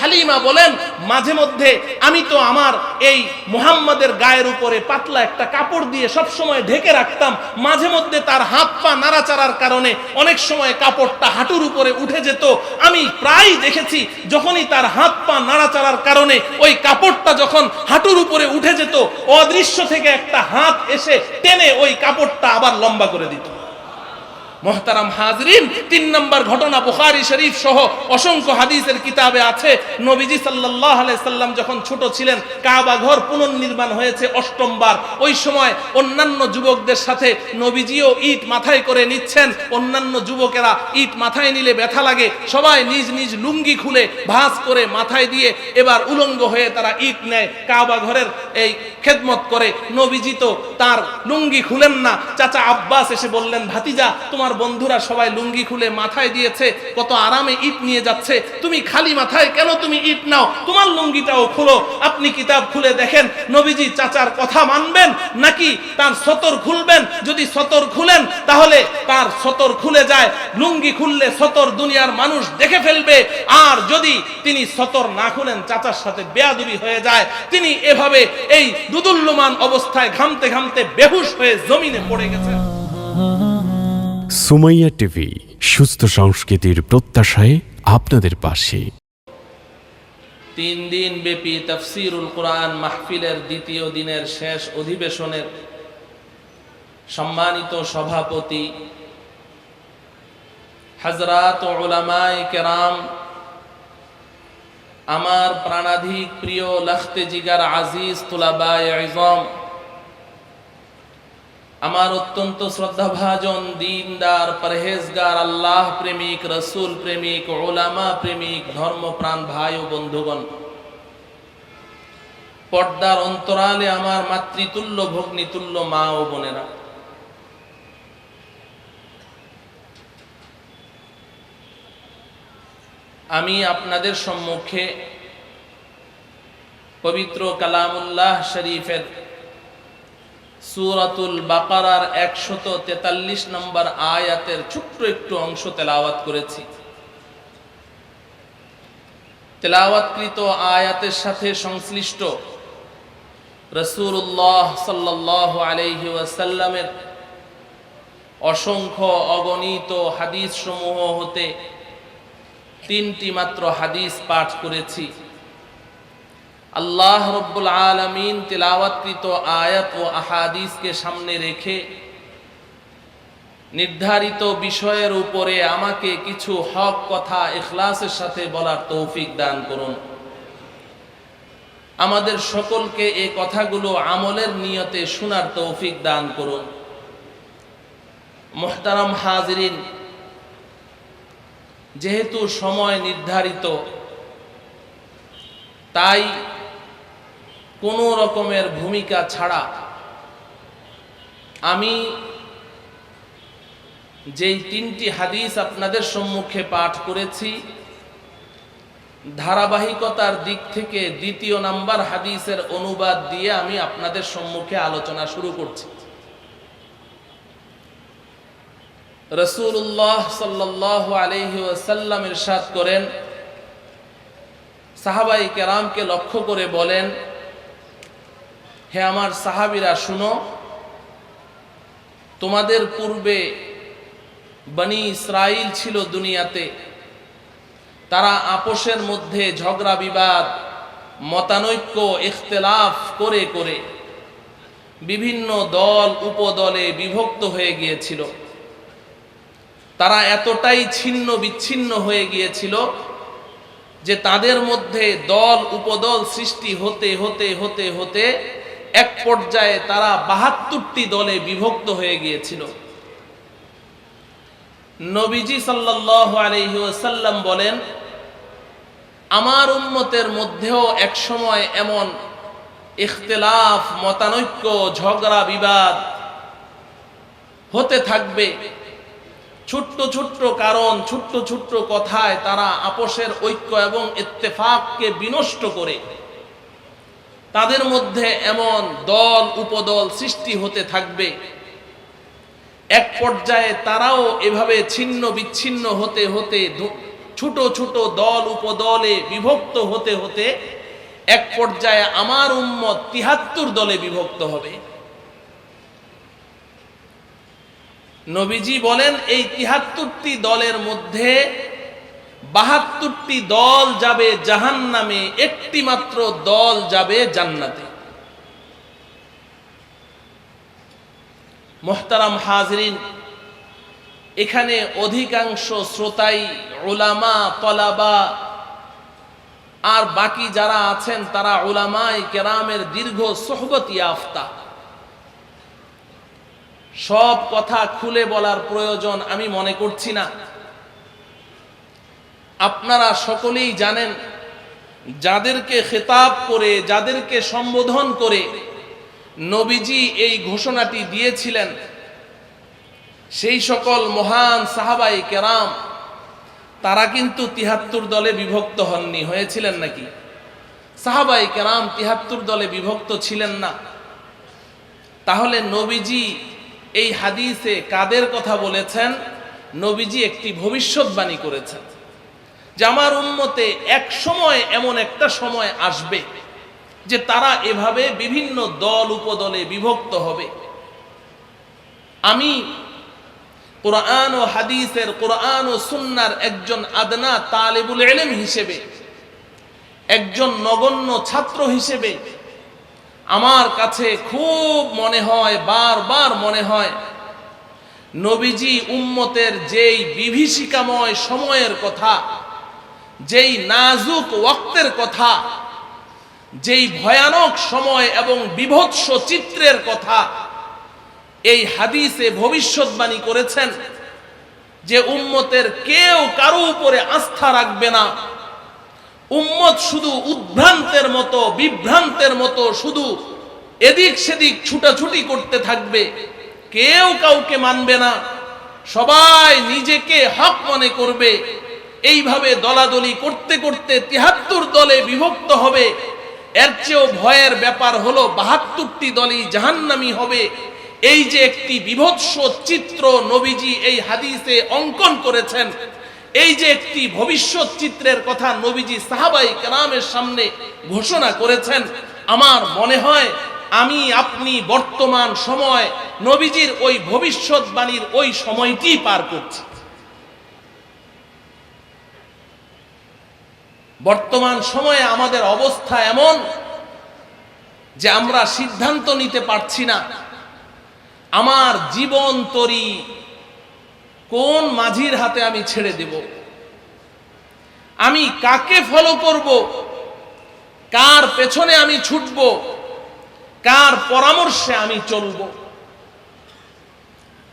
হালিমা বলেন, মাঝে মধ্যে আমি তো আমার এই মুহাম্মাদের গায়ের উপরে পাতলা একটা কাপড় দিয়ে সব সময় ঢেকে রাখতাম, মাঝে মধ্যে তার হাত পা নাড়াচাড়ার কারণে অনেক সময় কাপড়টা হাঁটুর উপরে উঠে যেত। আমি প্রায় দেখেছি যখনই তার হাত পা নাড়াচাড়ার কারণে ওই কাপড়টা যখন হাঁটুর উপরে উঠে যেত, অদৃশ্য থেকে একটা হাত এসে টেনে ওই কাপড়টা আবার লম্বা করে দিত। মুহতারাম হাজরিন, ৩ নম্বর ঘটনা বুখারী শরীফ সহ অসংখ্য হাদিসের কিতাবে আছে। নবীজি সাল্লাল্লাহু আলাইহি সাল্লাম যখন ছোট ছিলেন, কাবা ঘর পুনর্নির্মাণ হয়েছে ৮ম বার। ওই সময় অন্যান্য যুবকদের সাথে নবীজিও ইট মাথায় করে নিচ্ছেন। অন্যান্য যুবকেরা ইট মাথায় নিলে ব্যথা লাগে, সবাই নিজ নিজ লুঙ্গি খুলে ভাঁজ করে মাথায় দিয়ে এবার উলঙ্গ হয়ে তারা ইট নেয়, কাবা ঘরের এই খেদমত করে। নবীজি তো তার লুঙ্গি খুলেন না। চাচা আব্বাস এসে বললেন, ভাতিজা, তোমার বন্ধুরা সবাই লুঙ্গি খুলে মাথায় দিয়েছে, কত আরামে ইট নিয়ে যাচ্ছে, তুমি খালি মাথায় কেন তুমি ইট নাও, তোমার লুঙ্গিটাও খুলো। আপনি কিতাব খুলে দেখেন, নবীজি চাচার কথা মানবেন নাকি তার সতর খুলবেন? যদি সতর খুলেন তাহলে তার সতর খুলে যায়, লুঙ্গি খুললে সতর দুনিয়ার মানুষ দেখে ফেলবে। আর যদি তিনি সতর না খুলেন, চাচার সাথে বেয়াদবি হয়ে যায়। তিনি এভাবে এই দুদুল্যমান অবস্থায় ঘামতে ঘামতে বেহুশ হয়ে জমিনে পড়ে গেছেন। সুমাইয়া টিভি, সুস্থ সংস্কৃতির প্রত্যাশায় আপনাদের পাশে। ৩ দিন ব্যাপী তাফসীরুল কুরআন মাহফিলের দ্বিতীয় দিনের শেষ অধিবেশনের সম্মানিত সভাপতি হযরত উলামায়ে কেরাম, আমার প্রাণাধিক প্রিয় লখতে জিগার আজিজ তুলাবায়ে ইজম, আমার অত্যন্ত শ্রদ্ধাভাজন দিনদার পরহেজগার আল্লাহ প্রেমিক, রসুল প্রেমিক, উলামা প্রেমিক, ধর্মপ্রাণ ভাই ও বন্ধুগণ, পর্দার অন্তরালে আমার মাতৃতুল্য ভগ্নীতুল্য মা ও বোনেরা, আমি আপনাদের সম্মুখে পবিত্র কালামুল্লাহ শরীফের সূরাতুল বাকারার ১৪৩ নম্বর আয়াতের ছোট্ট একটু অংশ তেলাওয়াত করেছি। তেলাওয়াতকৃত আয়াতের সাথে সংশ্লিষ্ট রাসূলুল্লাহ সাল্লাল্লাহু আলাইহি ওয়াসাল্লামের অসংখ্য অগণিত হাদিস সমূহ হতে ৩টি মাত্র হাদিস পাঠ করেছি। আল্লাহ রব্বুল আলামিন তিলাওয়াতকৃত আয়াত ও আহাদিসকে সামনে রেখে নির্ধারিত বিষয়ের উপরে আমাকে কিছু হক কথা ইখলাসের সাথে বলার তৌফিক দান করুন। আমাদের সকলকে এই কথাগুলো আমলের নিয়তে শোনার তৌফিক দান করুন। মুহতারাম হাজিরিন, যেহেতু সময় নির্ধারিত, তাই কোনো রকমের ভূমিকা ছাড়া আমি যেই 3টি হাদিস আপনাদের সম্মুখে পাঠ করেছি, ধারাবাহিকতার দিক থেকে ২য় নাম্বার হাদিসের অনুবাদ দিয়ে আমি আপনাদের সম্মুখে আলোচনা শুরু করছি। রাসূলুল্লাহ সাল্লাল্লাহু আলাইহি ওয়াসাল্লাম ইরশাদ করেন, সাহাবায়ে কেরামকে লক্ষ্য করে বলেন, হে আমার সাহাবীরা, শুনো, তোমাদের পূর্বে বনি ইসরাইল ছিল দুনিয়াতে। তারা আপোষের মধ্যে ঝগড়া বিবাদ, মতানৈক্য, ইখতিলাফ করে করে বিভিন্ন দল উপদলে বিভক্ত হয়ে গিয়েছিল। তারা এতটাই ছিন্ন বিচ্ছিন্ন হয়ে গিয়েছিল যে তাদের মধ্যে দল উপদল সৃষ্টি হতে হতে হতে হতে এক পর্যায়ে তারা ৭২টি দলে বিভক্ত হয়ে গিয়েছিল। নবীজি সাল্লাল্লাহু আলাইহি ওয়াসাল্লাম বলেন, আমার উম্মতের মধ্যেও এক সময় এমন ইখতিলাফ, মতানৈক্য, ঝগড়া বিবাদ হতে থাকবে। ছোট্ট ছোট্ট কারণ, ছোট্ট ছোট্ট কথায় তারা আপোষের ঐক্য এবং ইত্তেফাককে বিনষ্ট করে তাদের মধ্যে এমন দল উপদল সৃষ্টি হতে থাকবে। এক পর্যায়ে তারাও এভাবে ছিন্ন বিচ্ছিন্ন হতে হতে ছোট ছোট দল উপদলে বিভক্ত হতে হতে এক পর্যায়ে আমার উম্মত ৭৩ দলে বিভক্ত হবে। নবীজি বলেন এই ৭৩টি দলের মধ্যে ৭২টি দল যাবে জাহান্নামে, একটি মাত্র দল যাবে জান্নাতে। মুহতারাম হাজরিন, এখানে অধিকাংশ শ্রোতাই উলামা, তলাবা আর বাকি যারা আছেন তারা উলামায়ে কেরামের দীর্ঘ সোহবত ইয়াফতা। সব কথা খুলে বলার প্রয়োজন আমি মনে করছি না। আপনারা সকলেই জানেন, যাদেরকে খেতাব করে, যাদেরকে সম্বোধন করে নবীজি এই ঘোষণাটি দিয়েছিলেন, সেই সকল মহান সাহাবায়ে কেরাম তারা কিন্তু ৭৩ দলে বিভক্ত হননি। হয়েছিলেন নাকি? সাহাবায়ে কেরাম ৭৩ দলে বিভক্ত ছিলেন না। তাহলে নবীজি এই হাদিসে কাদের কথা বলেছেন? নবীজি একটি ভবিষ্যৎবাণী করেছেন যে আমার উম্মতে এক সময়, এমন একটা সময় আসবে যে তারা এভাবে বিভিন্ন দল উপদলে বিভক্ত হবে। আমি কোরআন ও হাদিসের, কোরআন ও সুন্নাহর একজন আদনা তালেবুল ইলম হিসেবে, একজন নগণ্য ছাত্র হিসেবে আমার কাছে খুব মনে হয়, বারবার মনে হয়, নবীজি উম্মতের যেই বিভীষিকাময় সময়ের কথা, যেই নাজুক ওয়াক্তের কথা, যেই ভয়ানক সময় এবং বিভৎস চিত্রের কথা এই হাদিসে ভবিষ্যৎবাণী করেছেন যে উম্মতের কেউ কারো উপরে আস্থা রাখবে না। উম্মত শুধু উদ্ভ্রান্তের মতো, বিভ্রান্তের মতো শুধু এদিক সেদিক ছুটাছুটি করতে থাকবে, কেউ কাউকে মানবে না, সবাই নিজেকে হক মনে করবে। এইভাবে দলাদলি করতে করতে ৭৩ দলে বিভক্ত হবে। এর চেয়েও ভয়ের ব্যাপার হলো ৭২টি দলই জাহান্নামী হবে। এই যে একটি বিভৎস চিত্র নবীজি এই হাদিসে অঙ্কন করেছেন, এই যে একটি ভবিষ্যৎ চিত্রের কথা নবীজি সাহাবায়ে কেরামের সামনে ঘোষণা করেছেন, আমার মনে হয় আমি আপনি বর্তমান সময় নবীজির ওই ভবিষ্যৎবাণীর ওই সময়টি পার করছি। বর্তমান সময়ে আমাদের অবস্থা এমন যে আমরা সিদ্ধান্ত নিতে পারছি না আমার জীবন তরি কোন মাঝির হাতে আমি ছেড়ে দেব, আমি কাকে ফলো করব, কার পেছনে আমি ছুটব, কার পরামর্শে আমি চলব।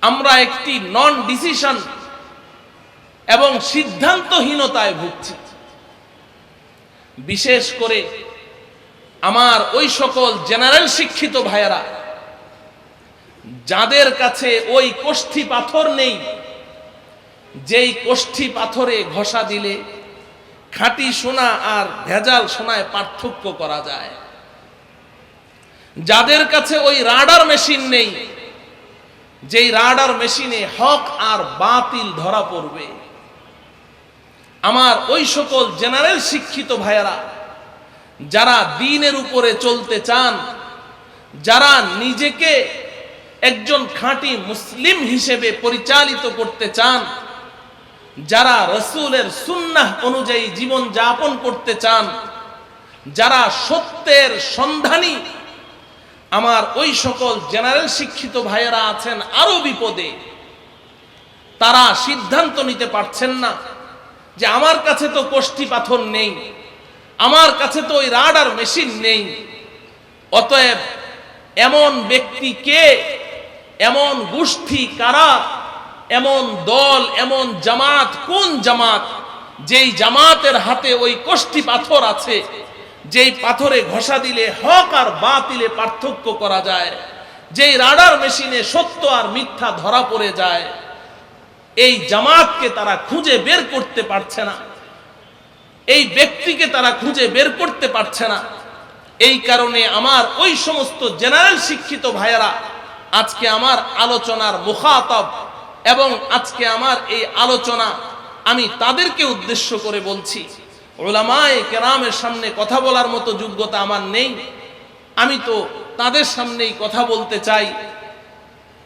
আমরা একটি নন ডিসিশন এবং সিদ্ধান্তহীনতায় ভুগছি। বিশেষ করে আমার ওই সকল জেনারেল শিক্ষিত ভাইয়েরা যাদের কাছে ওই কোষ্ঠী পাথর নেই, যেই কোষ্ঠী পাথরে ঘষা দিলে খাঁটি সোনা আর ভেজাল সোনায় পার্থক্য করা যায়, যাদের কাছে ওই রাডার মেশিন নেই, যেই রাডার মেশিনে হক আর বাতিল ধরা পড়বে, আমার ওই সকল জেনারেল শিক্ষিত ভাইয়েরা যারা দ্বীনের উপরে চলতে চান, যারা নিজেকে একজন খাঁটি মুসলিম হিসেবে পরিচালিত করতে চান, যারা রাসূলের সুন্নাহ অনুযায়ী জীবন যাপন করতে চান, যারা সত্যের সন্ধানী, আমার ওই সকল জেনারেল শিক্ষিত ভাইয়েরা আছেন আরো বিপদে। তারা সিদ্ধান্ত নিতে পারছেন না যে আমার কাছে তো কোষ্ঠী পাথর নেই, আমার কাছে তো ওই রাডার মেশিন নেই, অতএব এমন ব্যক্তি কে, এমন গোষ্ঠী কারা, এমন দল, এমন জামাত কোন জামাত, যেই জামাতের হাতে ওই কোষ্ঠী পাথর আছে, যেই পাথরে ঘষা দিলে হক আর বাতিলে পার্থক্য করা যায়, যেই রাডার মেশিনে সত্য আর মিথ্যা ধরা পড়ে যায়। এই জামাতকে তারা খুঁজে বের করতে পারছে না, এই ব্যক্তিকে তারা খুঁজে বের করতে পারছে না। এই কারণে আমার ওই সমস্ত জেনারেল শিক্ষিত ভাইয়েরা আজকে আমার আলোচনার মুখাতাব এবং আজকে আমার এই আলোচনা আমি তাদেরকে উদ্দেশ্য করে বলছি, উলামায়ে কেরামের সামনে কথা বলার মতো যোগ্যতা আমার নেই, আমি তো তাদের সামনেই কথা বলতে চাই।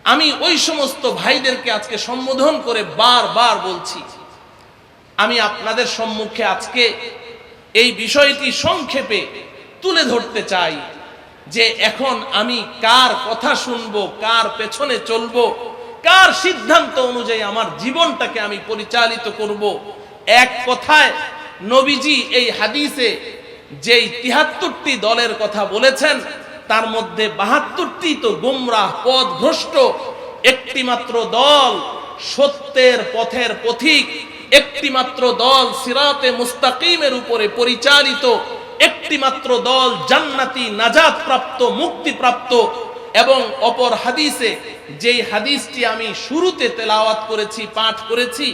আমি ওই সমস্ত ভাইদেরকে আজকে সম্বোধন করে বারবার বলছি, আমি আপনাদের সম্মুখে আজকে এই বিষয়টি সংক্ষেপে তুলে ধরতে চাই যে এখন আমি কার কথা শুনবো, কার পেছনে চলবো, কার সিদ্ধান্ত অনুযায়ী আমার জীবনটাকে আমি পরিচালিত করব। এক কথায় নবীজি এই হাদিসে যেই ৭৩টি দলের কথা বলেছেন তার মধ্যে ৭২টি তো গোমরাহ পথভ্রষ্ট, একটি মাত্র দল সত্যের পথের পথিক, একটি মাত্র দল সিরাতে মুস্তাকিমের উপরে পরিচালিত, একটি মাত্র দল জান্নাতি নাজাত প্রাপ্ত মুক্তি প্রাপ্ত। এবং অপর হাদিসে যেই হাদিসটি আমি শুরুতে তেলাওয়াত করেছি, পাঠ করেছি,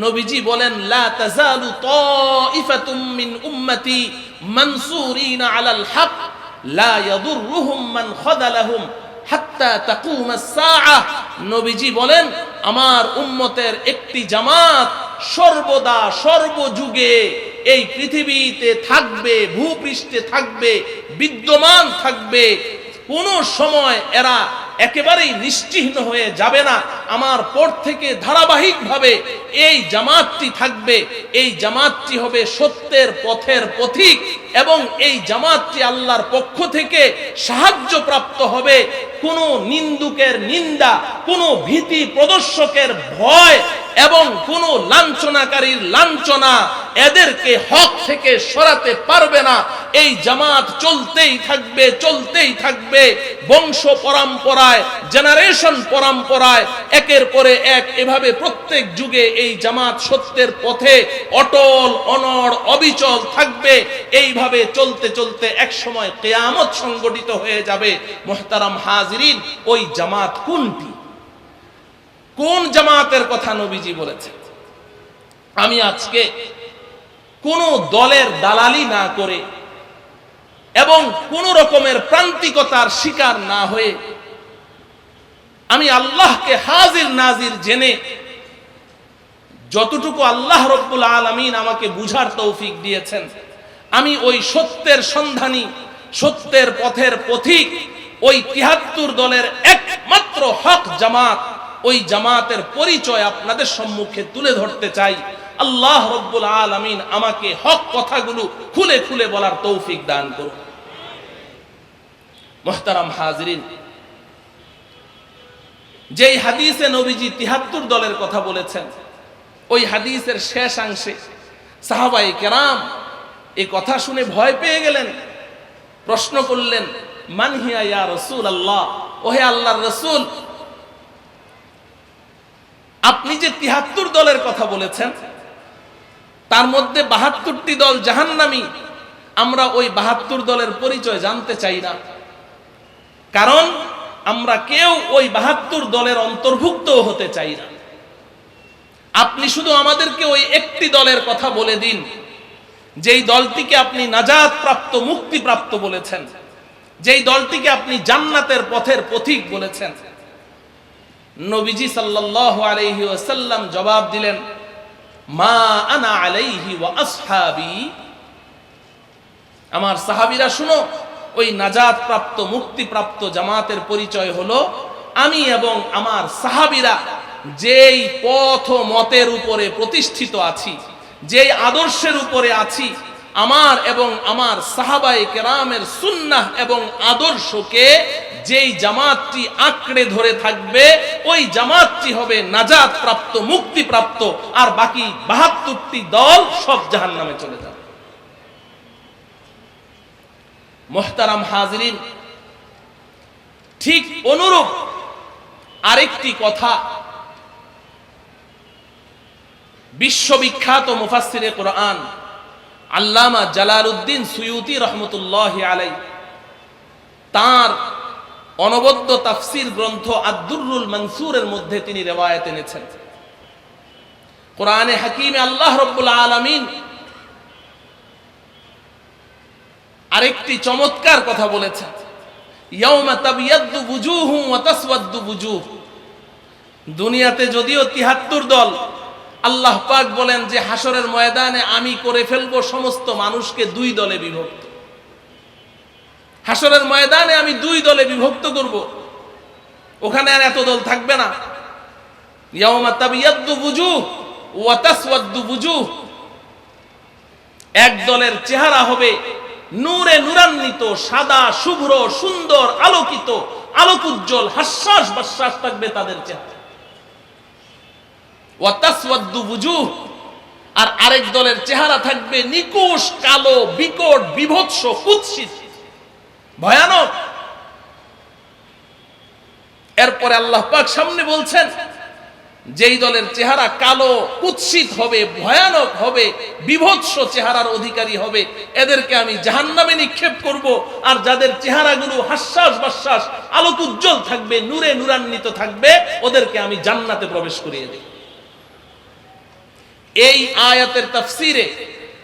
নবীজি বলেন লা তাজালু তাইফাতুম মিন উম্মতি মানসুরিনা আলাল হক লা ইয়াদুররুহুম মান খাযালাহুম হাত্তা তাকুমাস সাআহ। নবীজি বলেন আমার উম্মতের একটি জামাত সর্বদা সর্বযুগে এই পৃথিবীতে থাকবে, ভূপৃষ্ঠে থাকবে, বিদ্যমান থাকবে, কোনো সময় এরা একেবারেই নিশ্চিহ্ন হয়ে যাবে না। আমার পর থেকে ধারাবাহিকভাবে এই জামাতটি থাকবে, এই জামাতটি হবে সত্যের পথের পথিক এবং এই জামাতটি আল্লাহর পক্ষ থেকে সাহায্য প্রাপ্ত হবে। কোনো নিন্দুকের নিন্দা, কোনো ভীতি প্রদর্শকের ভয় এবং কোনো লাঞ্ছনাকারীর লাঞ্ছনা এদেরকে হক থেকে সরাতে পারবে না। এই জামাত চলতেই থাকবে, চলতেই থাকবে, বংশ পরম্পরায়, জেনারেশন পরম্পরায়, একের পরে এক, এভাবে প্রত্যেক যুগে এই জামাত সত্যের পথে অটল অনড় অবিচল থাকবে। এইভাবে চলতে চলতে এক সময় কিয়ামত সংগঠিত হয়ে যাবে। মুহতারাম হাজিরিন, ওই জামাত কোনটি? কোন জামাতের কথা নবীজি বলেছে? আমি আজকে কোন দলের দালালি না করে এবং কোন রকমের প্রান্তিকতার শিকার না হয়ে আমি আল্লাহকে হাজির নাজির জেনে যতটুকু আল্লাহ রব্বুল আলামিন আমাকে বুঝার তৌফিক দিয়েছেন, আমি ওই সত্যের সন্ধানী, সত্যের পথের পথিক, ওই ৭৩ দলের একমাত্র হক জামাত, ওই জামাতের পরিচয় আপনাদের সম্মুখে তুলে ধরতে চাই। আল্লাহ রব্বুল আলামিন আমাকে হক কথাগুলো খুলে খুলে বলার তৌফিক দান করুন। মুহতারাম হাজিরিন, যেই হাদিসে নবীজি ৭৩ দলের কথা বলেছেন, ওই হাদিসের শেষাংশে সাহাবায়ে কেরাম এই কথা শুনে ভয় পেয়ে গেলেন, প্রশ্ন করলেন মান হিয়া ইয়া রাসূলুল্লাহ, ওহে আল্লাহর রাসূল, আপনি যে ৭৩ দলের কথা বলেছেন তার মধ্যে ৭২টি দল জাহান্নামী, আমরা ওই ৭২ দলের পরিচয় জানতে চাই না, কারণ আমরা কেউ ওই ৭২ দলের অন্তর্ভুক্ত হতে চাই না। আপনি শুধু আমাদেরকে ওই একটি দলের কথা বলে দিন, যেই দলটিকে আপনি নাজাত প্রাপ্ত মুক্তি প্রাপ্ত বলেছেন, যেই দলটিকে আপনি জান্নাতের পথের পথিক বলেছেন। নবীজি সাল্লাল্লাহু আলাইহি ওয়াসাল্লাম জবাব দিলেন মা আনা আলাইহি ওয়া আসহাবি, আমার সাহাবীরা শুনো, ওই নাজাত প্রাপ্ত মুক্তি প্রাপ্ত জামাতের পরিচয় হলো আমি এবং আমার সাহাবীরা যেই পথ ও মতের উপরে প্রতিষ্ঠিত আছি, যেই আদর্শের উপরে আছি, আমার এবং আমার সাহাবায়ে কেরামের সুন্নাহ এবং আদর্শকে যেই জামাতটি আঁকড়ে ধরে থাকবে, ওই জামাতটি হবে নাজাত প্রাপ্ত মুক্তি প্রাপ্ত, আর বাকি ৭২টি দল সব জাহান্নামে চলে যাবে। মুহতারাম হাজিরিন, ঠিক অনুরূপ আরেকটি কথা বিশ্ববিখ্যাত মুফাসসিরে কোরআন আল্লামা জালালউদ্দিন সুয়ুতি রহমতুল্লাহি আলাইহি তার অনবদ্য তাফসীর গ্রন্থ আদ-দুররুল মানসুরের মধ্যে তিনি রিওয়ায়াত এনেছেন। কোরআনে হাকিমে আল্লাহ রাব্বুল আলামিন আরেকটি চমৎকার কথা বলেছেন, ইয়াউমা তাবিয়াদ্দু বুজুহুম ওয়া তাসওয়াদ্দু বুজুহ। দুনিয়াতে যদিও ৭৩ দল আল্লাহ পাক বলেন যে হাসরের ময়দানে আমি করে ফেলবো সমস্ত মানুষকে দুই দলে বিভক্ত। হাসরের ময়দানে আমি দুই দলে বিভক্ত করব। ওখানে আর এত দল থাকবে না। ইয়াউমা তাবিয়াদ্দু বুজুহ ওয়া তাসওয়াদ্দু বুজুহ। এক দলের চেহারা হবে নূরে নূরান্বিত, সাদা, শুভ্র, সুন্দর, আলোকিত, আলোকোজ্জ্বল, হাস্যাস বাস্যাস থাকবে তাদের চেহারা। ওয়া তাসওয়াদ্দু বুজুহ। আর আরেক দলের চেহারা থাকবে নিকুশ, কালো, বিকট, বিভৎস, কুৎসিত, ভয়ানক। এরপরে আল্লাহ পাক সামনে বলছেন যেই দলের চেহারা কালো, কুৎসিত হবে, ভয়ানক হবে, বিভৎস চেহারার অধিকারী হবে, এদেরকে আমি জাহান্নামে নিক্ষেপ করব। আর যাদের চেহারাগুলো হাস্যাস বাস্যাস আলোকোজ্জ্বল থাকবে, নূরে নূরান্বিত থাকবে, ওদেরকে আমি জান্নাতে প্রবেশ করিয়ে দেব। এই আয়াতের তাফসিরে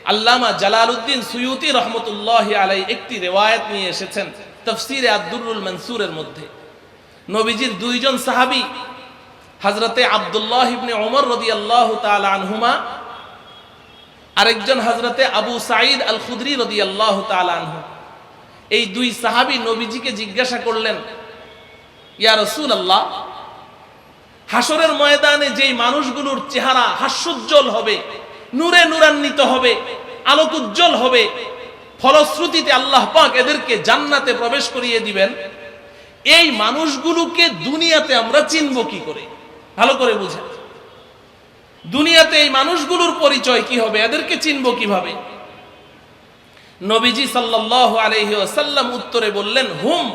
আল্লামা জালালউদ্দিন সুয়ুতি রহমতুল্লাহি আলাইহি একটি রিওয়ায়াত নিয়ে এসেছেন তাফসিরে আদ-দুররুল মানসুরের মধ্যে। নবীজির দুইজন সাহাবী হযরতে আব্দুল্লাহ ইবনে ওমর রাদিয়াল্লাহু তাআলা আনহুমা, আরেকজন হযরতে আবু সাঈদ আল খুদরি রাদিয়াল্লাহু তাআলা আনহু, এই দুই সাহাবী নবীজিকে জিজ্ঞাসা করলেন, ইয়া রাসূলুল্লাহ, হাসরের ময়দানে যেই মানুষগুলোর চেহারা হাস্যোজ্জ্বল হবে, নূরে নূরান্বিত হবে, আলোকোজ্জ্বল হবে, ফলশ্রুতিতে আল্লাহ পাক এদেরকে জান্নাতে প্রবেশ করিয়ে দিবেন, এই মানুষগুলোকে দুনিয়াতে আমরা চিনব কি করে? ভালো করে বুঝেন, দুনিয়াতে এই মানুষগুলোর পরিচয় কি হবে, এদেরকে চিনব কিভাবে? নবীজি সাল্লাল্লাহু আলাইহি ওয়াসাল্লাম উত্তরে বললেন, হুম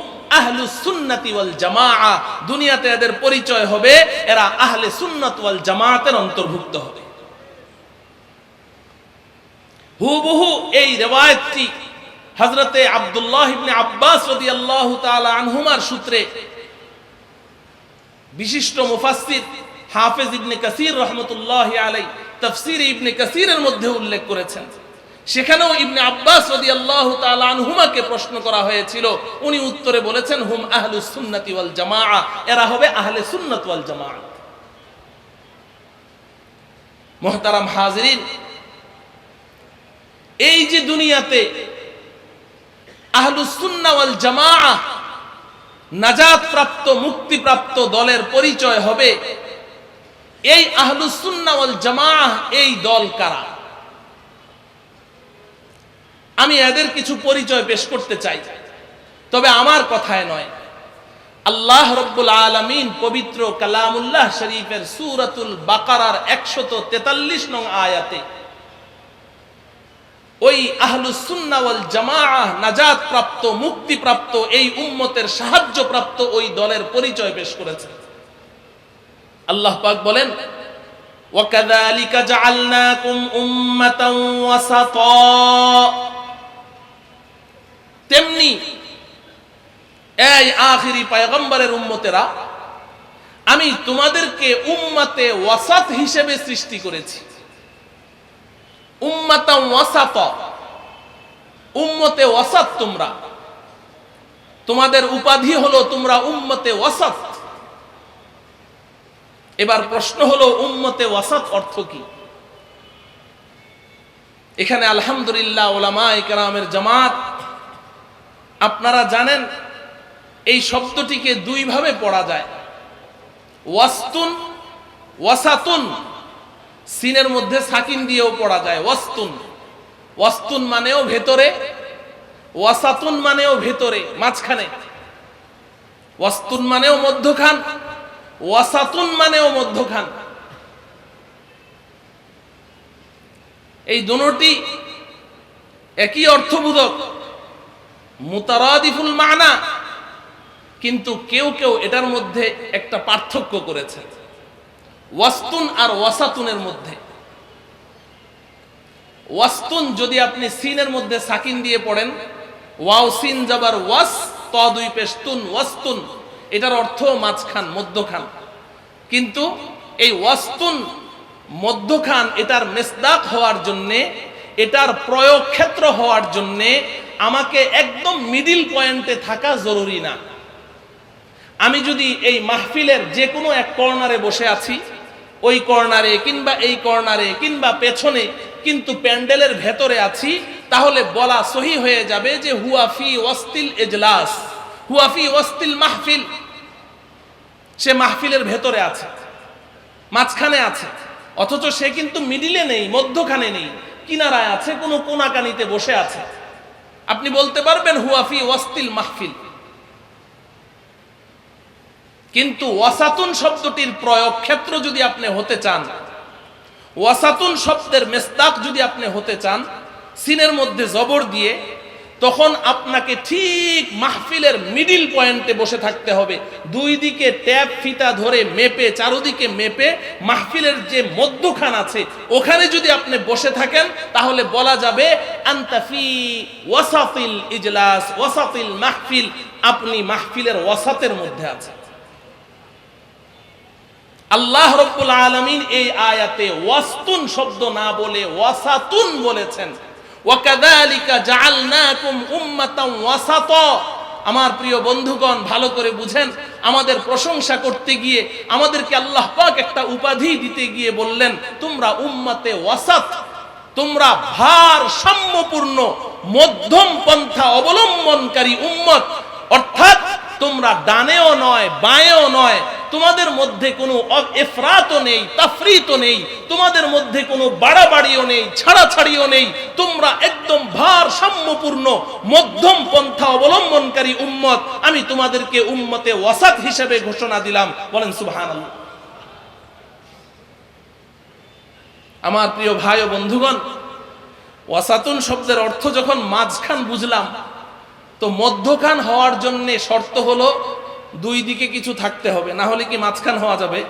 আহলুস সুন্নাতি ওয়াল জামাআহ। দুনিয়াতে এদের পরিচয় হবে এরা আহলে সুন্নাত ওয়াল জামাআতের অন্তর্ভুক্ত হবে। হুবহু এই রিওয়ায়াতটি হযরতে আব্দুল্লাহ ইবনে আব্বাস রাদিয়াল্লাহু তাআলা আনহুমার সূত্রে বিশিষ্ট মুফাসসির হাফেজ ইবনে কাসির রাহমাতুল্লাহি আলাইহি তাফসীর ইবনে কাসিরের মধ্যে উল্লেখ করেছেন। সেখানেও ইবনে আব্বাস রাদিয়াল্লাহু তাআলা আনহুমাকে প্রশ্ন করা হয়েছিল, উনি উত্তরে বলেছেন, হুম আহলুস সুন্নাতি ওয়াল জামাআহ, এরা হবে আহলে সুন্নাত ওয়াল জামাআত। মুহতারাম হাজিরিন, এই যে দুনিয়াতে আহলুস সুন্নাহ ওয়াল জামাআহ নাজাত প্রাপ্ত, মুক্তিপ্রাপ্ত দলের পরিচয় হবে, এই আহলুস সুন্নাহ ওয়াল জামাআহ এই দল কারা? আমি এদের কিছু পরিচয় পেশ করতে চাই, তবে আমার কথায় নয়। আল্লাহ রাব্বুল আলামিন পবিত্র কালামুল্লাহ শরীফের সূরাতুল বাকারার 143 নং আয়াতে ওই আহলুস সুন্নাহ ওয়াল জামাআহ নাজাত প্রাপ্ত, মুক্তি প্রাপ্ত, এই উম্মতের সাহায্য প্রাপ্ত ওই দলের পরিচয় পেশ করেছেন। আল্লাহ পাক বলেন, ওয়াকাযালিকা জাআলনাকুম উম্মাতান ওয়াসাতা। তেমনি এই আখিরি পয়গম্বরের উম্মতেরা, আমি তোমাদেরকে উম্মতে ওয়াসাত হিসেবে সৃষ্টি করেছি। উম্মাতান ওয়াসাতা, উম্মতে ওয়াসাত তোমরা, তোমাদের উপাধি হলো তোমরা উম্মতে ওয়াসাত। এবার প্রশ্ন হলো উম্মতে ওয়াসাত অর্থ কি? এখানে আলহামদুলিল্লাহ উলামায়ে কেরামের জামাত, আপনারা জানেন এই শব্দটিকে দুই ভাবে পড়া যায়, ওয়াসতুন, ওয়াসাতুন। সিনের মধ্যে সাকিন দিয়েও পড়া যায় ওয়াসতুন। ওয়াসতুন মানেও ভেতরে, ওয়াসাতুন মানেও ভেতরে, মাঝখানে। ওয়াসতুন মানেও মধ্যখান, ওয়াসাতুন মানেও মধ্যখান। এই দুটি একই অর্থবোধক, মুতারাদিফুল মানা, কিন্তু কেউ কেউ এটার মধ্যে একটা পার্থক্য করেছে ওয়াসতুন আর ওয়াসাতুনের মধ্যে। ওয়াসতুন যদি আপনি সিনের মধ্যে সাকিন দিয়ে পড়েন, ওয়াও সিন জাবার ওয়াস, ত দুই পেশ তুন, ওয়াসতুন, এটার অর্থ মাঝখান, মধ্যখান। কিন্তু এই ওয়াসতুন মধ্যখান, এটার মেসদাক হওয়ার জন্যে, এটার প্রয়োগ ক্ষেত্র হওয়ার জন্যে আমাকে একদম মিডিল পয়েন্টে থাকা জরুরি না। আমি যদি এই মাহফিলের যে কোনো এক কর্নারে বসে আছি, ওই কর্নারে কিংবা এই কর্নারে কিংবা পেছনে, কিন্তু প্যান্ডেলের ভেতরে আছি, তাহলে বলা সহি হয়ে যাবে যে হুয়াফি ওয়াস্তিল ইজলাস, হুয়াফি ওয়াস্তিল মাহফিল, সে মাহফিলের ভেতরে আছে, মাঝখানে আছে, অথচ সে কিন্তু মিডিলে নেই, মধ্যখানে নেই, কিনারায় আছে, কোনো কোনাকানিতে বসে আছে। আপনি বলতে পারবেন হুয়াফি ওয়াস্তিল মাহফিল। কিন্তু ওয়াসাতুন শব্দটির প্রয়োগ ক্ষেত্র যদি আপনি হতে চান, ওয়াসাতুন শব্দের মেসদাক যদি আপনি হতে চান সিনের মধ্যে জবর দিয়ে, তখন আপনাকে ঠিক মাহফিলের মিডিল পয়েন্টে বসে থাকতে হবে। দুই দিকে ট্যাপ ফিতা ধরে মেপে, চারদিকে মেপে মাহফিলের যে মধ্যখান আছে ওখানে যদি আপনি বসে থাকেন, তাহলে বলা যাবে আনতা ফি ওয়াসাতিল ইজলাস ওয়াসাতিল মাহফিল, আপনি মাহফিলের ওয়াসাতের মধ্যে আছেন। আল্লাহ রাব্বুল আলামিন এই আয়াতে ওয়াস্তুন শব্দ না বলে ওয়াসাতুন বলেছেন। ওয়াকাযালিকা জাআলনাকুম উম্মাতান ওয়াসাতা। আমার প্রিয় বন্ধুগণ, ভালো করে বুঝেন, আমাদের প্রশংসা করতে গিয়ে আমাদেরকে আল্লাহ পাক একটা উপাধি দিতে গিয়ে বললেন তোমরা উম্মতে ওয়াসাত, তোমরা ভারসাম্যপূর্ণ মধ্যম পন্থা অবলম্বনকারী উম্মত। অর্থাৎ তোমরা ডানেও নয় বাঁয়েও নয়, তোমাদের মধ্যে কোনো ইফরাতও নেই, তাফরিতও নেই, তোমাদের মধ্যে কোনো বাড়াবাড়িও নেই, ছাড়াছাড়িও নেই, তোমরা একদম ভারসাম্যপূর্ণ মধ্যম পন্থা অবলম্বনকারী উম্মত। আমি তোমাদেরকে উম্মতে ওয়াসাত হিসেবে ঘোষণা দিলাম। বলেন সুবহানাল্লাহ। আমার প্রিয় ভাই ও বন্ধুগণ, ওয়াসাতুন শব্দের অর্থ যখন মাঝখান বুঝলাম, তো মধ্যখান হওয়ার জন্য শর্ত হলো দুই দিকে কিছু থাকতে হবে, না হলে কি মাঝখান হওয়া যাবে?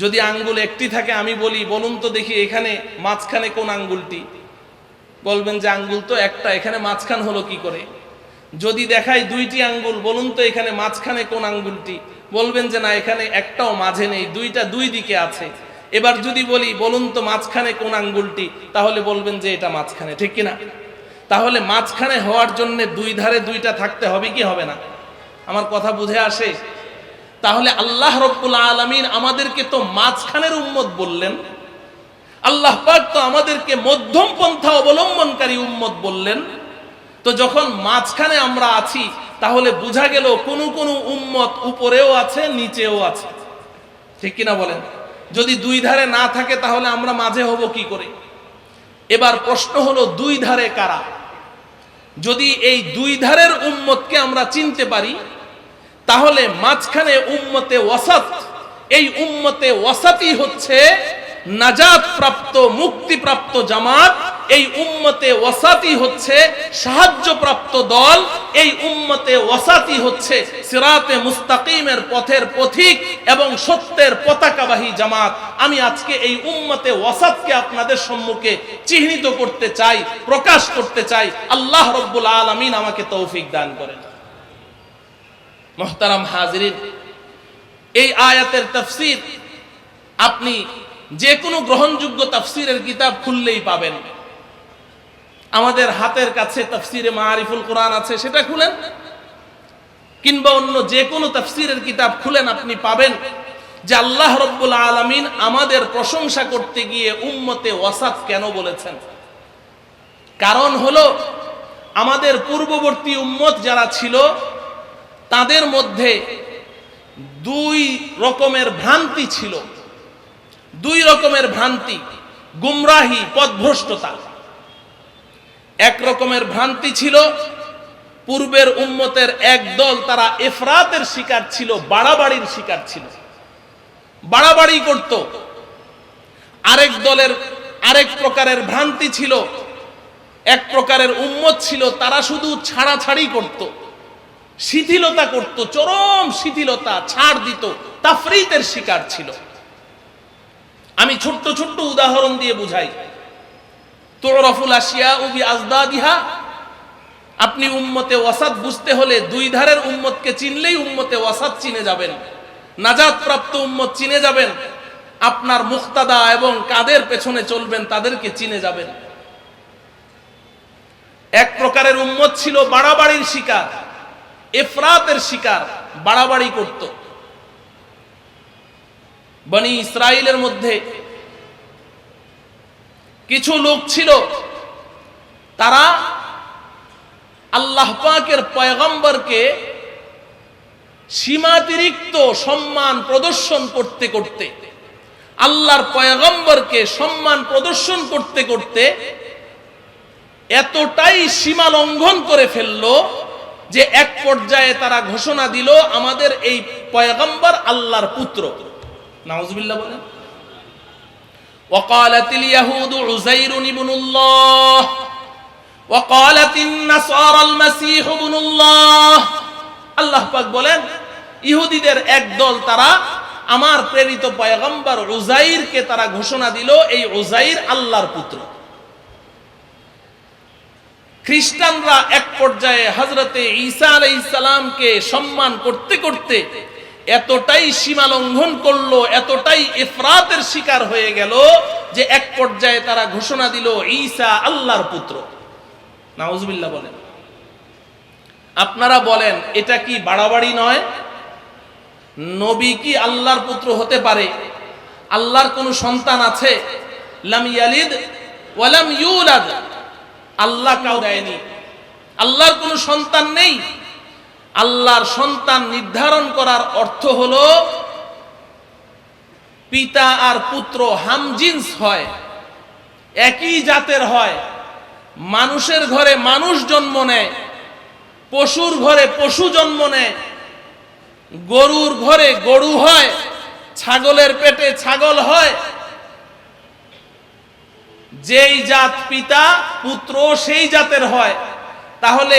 যদি আঙ্গুল একটি থাকে, আমি বলি বলুন তো দেখি এখানে মাঝখানে কোন আঙ্গুলটি? বলবেন যে আঙ্গুল তো একটা, এখানে মাঝখান হলো কি করে? যদি দেখাই দুইটি আঙ্গুল, বলুন তো এখানে মাঝখানে কোন আঙ্গুলটি? বলবেন যে না, এখানে একটাও মাঝে নেই, দুইটা দুই দিকে আছে। এবার যদি বলি বলুন তো মাঝখানে কোন আঙ্গুলটি, তাহলে বলবেন যে এটা মাঝখানে, ঠিক কিনা? তাহলে মাঝখানে হওয়ার জন্য দুই ধারে দুইটা থাকতে হবে কি হবে না? আমার কথা বুঝে আসে? তাহলে আল্লাহ রাব্বুল আলামিন আমাদেরকে তো মাঝখানের উম্মত বললেন, আল্লাহ পাক তো আমাদেরকে মধ্যম পন্থা অবলম্বনকারী উম্মত বললেন। তো যখন মাঝখানে আমরা আছি, তাহলে বোঝা গেল কোন কোন উম্মত উপরেও আছে নিচেও আছে, ঠিক কিনা বলেন? যদি দুই ধারে না থাকে তাহলে আমরা মাঝে হব কি করে? এবার প্রশ্ন হলো দুই ধারে কারা? যদি এই দুই ধারের উম্মতকে আমরা চিনতে পারি, তাহলে মাঝখানে উম্মতে ওয়াসাত, এই উম্মতে ওয়াসাতই হচ্ছে নাজাত প্রাপ্ত মুক্তিপ্রাপ্ত জামাত, এই উম্মতে ওয়াসাতই হচ্ছে সাহায্যপ্রাপ্ত দল, এই উম্মতে ওয়াসাতই হচ্ছে সিরাতে মুস্তাকিমের পথের পথিক এবং সত্যের পতাকাবাহী জামাত। আমি আজকে এই উম্মতে ওয়াসাতকে আপনাদের সম্মুখে চিহ্নিত করতে চাই, প্রকাশ করতে চাই। আল্লাহ রাব্বুল আলামিন আমাকে তৌফিক দান করেন। মুহতারাম হাজিরিন, এই আয়াতের তাফসীর আপনি যে কোনো গ্রহণযোগ্য তাফসীরের কিতাব খুললেই পাবেন। আমাদের হাতের কাছে তাফসীরে মাআরিফুল কোরআন আছে, সেটা খুলেন, কিংবা অন্য যে কোনো তাফসীরের কিতাব খুলেন, আপনি পাবেন যে আল্লাহ রাব্বুল আলামিন আমাদের প্রশংসা করতে গিয়ে উম্মতে ওয়াসাত কেন বলেছেন। কারণ হলো আমাদের পূর্ববর্তী উম্মত যারা ছিল তাদের মধ্যে দুই রকমের ভ্রান্তি ছিল, দুই রকমের ভ্রান্তি, গুমরাহি, পথভ্রষ্টতা। এক রকমের ভ্রান্তি ছিল পূর্বের উম্মতের এক দল, তারা ইফরাতের শিকার ছিল, বাড়াবাড়ির শিকার ছিল, বাড়াবাড়ি করত। আরেক দলের আরেক প্রকারের ভ্রান্তি ছিল, এক প্রকারের উম্মত ছিল তারা শুধু ছাড়াছাড়ি করত, শিথিলতা করত, চরম শিথিলতা, ছাড় দিত, তাফরিতের শিকার ছিল। আমি ছোট্ট ছোট্ট উদাহরণ দিয়ে বুঝাই। তুরাফুল আশিয়াউ বিআজদাদিহা, আপনি উম্মতে ওয়াসাত বুঝতে হলে দুই ধারের উম্মতকে চিনলেই উম্মতে ওয়াসাত চিনে যাবেন, নাজাত প্রাপ্ত উম্মত চিনে যাবেন। আপনার মুক্তাদা এবং কাদের পেছনে চলবেন তাদেরকে চিনে যাবেন। এক প্রকারের উম্মত ছিল বাড়াবাড়ির শিকার, ইফরাতের শিকার, বাড়াবাড়ি করত। বনি ইসরাইলের মধ্যে কিছু লোক ছিল, তারা আল্লাহ পাকের পয়গম্বরকে সীমাতিরিক্ত সম্মান প্রদর্শন করতে করতে, আল্লাহর পয়গম্বরকে সম্মান প্রদর্শন করতে করতে এতটাই সীমা লঙ্ঘন করে ফেললো যে এক পর্যায়ে তারা ঘোষণা দিল আমাদের এই পয়গম্বর আল্লাহর পুত্র। নাউজুবিল্লাহ বলেন। وقالت اليهود عزير ابن الله وقالت النصارى المسيح ابن الله। আল্লাহ পাক বলেন ইহুদিদের একদল তারা আমার প্রেরিত পয়গম্বর উজাইরকে তারা ঘোষণা দিল এই উজাইর আল্লাহর পুত্র। খ্রিস্টানরা এক পর্যায়ে হযরতে ঈসা আলাইহিস সালামকে সম্মান করতে করতে এতটাই সীমা লঙ্ঘন করলো, এতটাই ইফরাতের শিকার হয়ে গেল যে এক পর্যায়ে তারা ঘোষণা দিল ঈসা আল্লাহর পুত্র। নাউজুবিল্লাহ বলেন। আপনারা বলেন এটা কি বাড়াবাড়ি নয়? নবী কি আল্লাহর পুত্র হতে পারে? আল্লাহর কোনো সন্তান আছে? লাম ইয়ালিদ ওয়া লাম ইউলাদ। আল্লাহ কাউ দেয়নি, আল্লাহর কোনো সন্তান নেই। আল্লাহর সন্তান নির্ধারণ করার অর্থ হলো পিতা আর পুত্র হামজিন্স হয়, একই জাতের হয়। মানুষের ঘরে মানুষ জন্ম নেয়, পশুর ঘরে পশু জন্ম নেয়, গরুর ঘরে গরু হয়, ছাগলের পেটে ছাগল হয়। যেই জাত পিতা পুত্র সেই জাতের হয়। তাহলে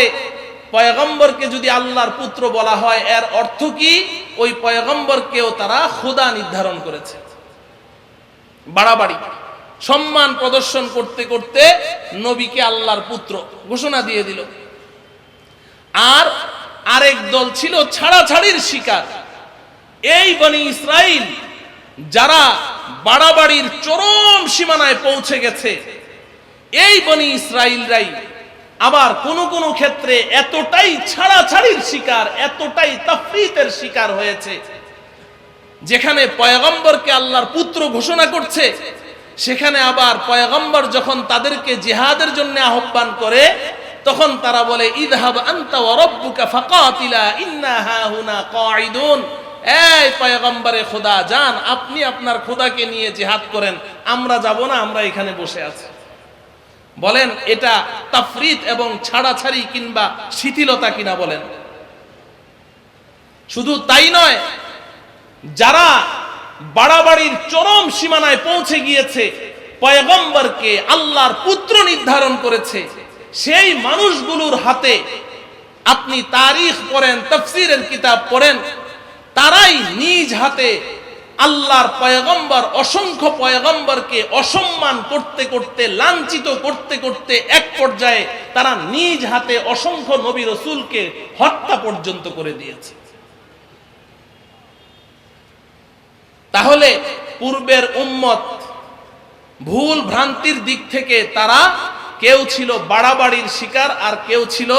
পয়গম্বরকে যদি আল্লাহর পুত্র বলা হয় এর অর্থ কি? ওই পয়গম্বরকেও তারা খোদা নির্ধারণ করেছে। বাড়াবাড়ি সম্মান প্রদর্শন করতে করতে নবীকে আল্লাহর পুত্র ঘোষণা দিয়ে দিল। আর আরেক দল ছিল ছাড়াছাড়ির শিকার। এই বনি ইসরাইল যারা বাড়াবাড়ির চরম সীমানায় পৌঁছে গেছে, এই বনি ইসরাইলরাই আবার কোন কোন ক্ষেত্রে এতটাই ছাড়াছাড়ির শিকার, এতটাই তাফরীতের শিকার হয়েছে, যেখানে পয়গম্বরকে আল্লাহর পুত্র ঘোষণা করছে, সেখানে আবার পয়গম্বর যখন তাদেরকে জিহাদের জন্য আহ্বান করে তখন তারা বলে ইযহাব আনতা ওয়া রাব্বুকা ফাকাতিলা ইন্না হাহুনা কাঈদুন। এই পয়গম্বরে খোদা যান, আপনি আপনার খোদাকে নিয়ে জিহাদ করেন, আমরা যাব না, আমরা এখানে বসে আছি। বলেন এটা তাফরীত এবং ছাড়াছাড়ি কিংবা শিথিলতা কিনা বলেন? শুধু তাই নয়, যারা বাড়াবাড়ির চরম সীমানায় পৌঁছে গিয়েছে, পয়গম্বরকে আল্লাহর পুত্র নির্ধারণ করেছে, সেই মানুষগুলোর হাতে আপনি তারিখ পড়েন, তাফসীরের কিতাব পড়েন, তারাই নিজ হাতে আল্লাহর পয়গম্বর, অসংখ্য পয়গম্বরকে অসম্মান করতে করতে, লাঞ্ছিত করতে করতে এক পর্যায়ে তারা নিজ হাতে অসংখ্য নবী রাসূলকে হত্যা পর্যন্ত করে দিয়েছে। তাহলে পূর্বের উম্মত ভুল ভ্রান্তির দিক থেকে তারা কেউ ছিল বাড়াবাড়ির শিকার আর কেউ ছিল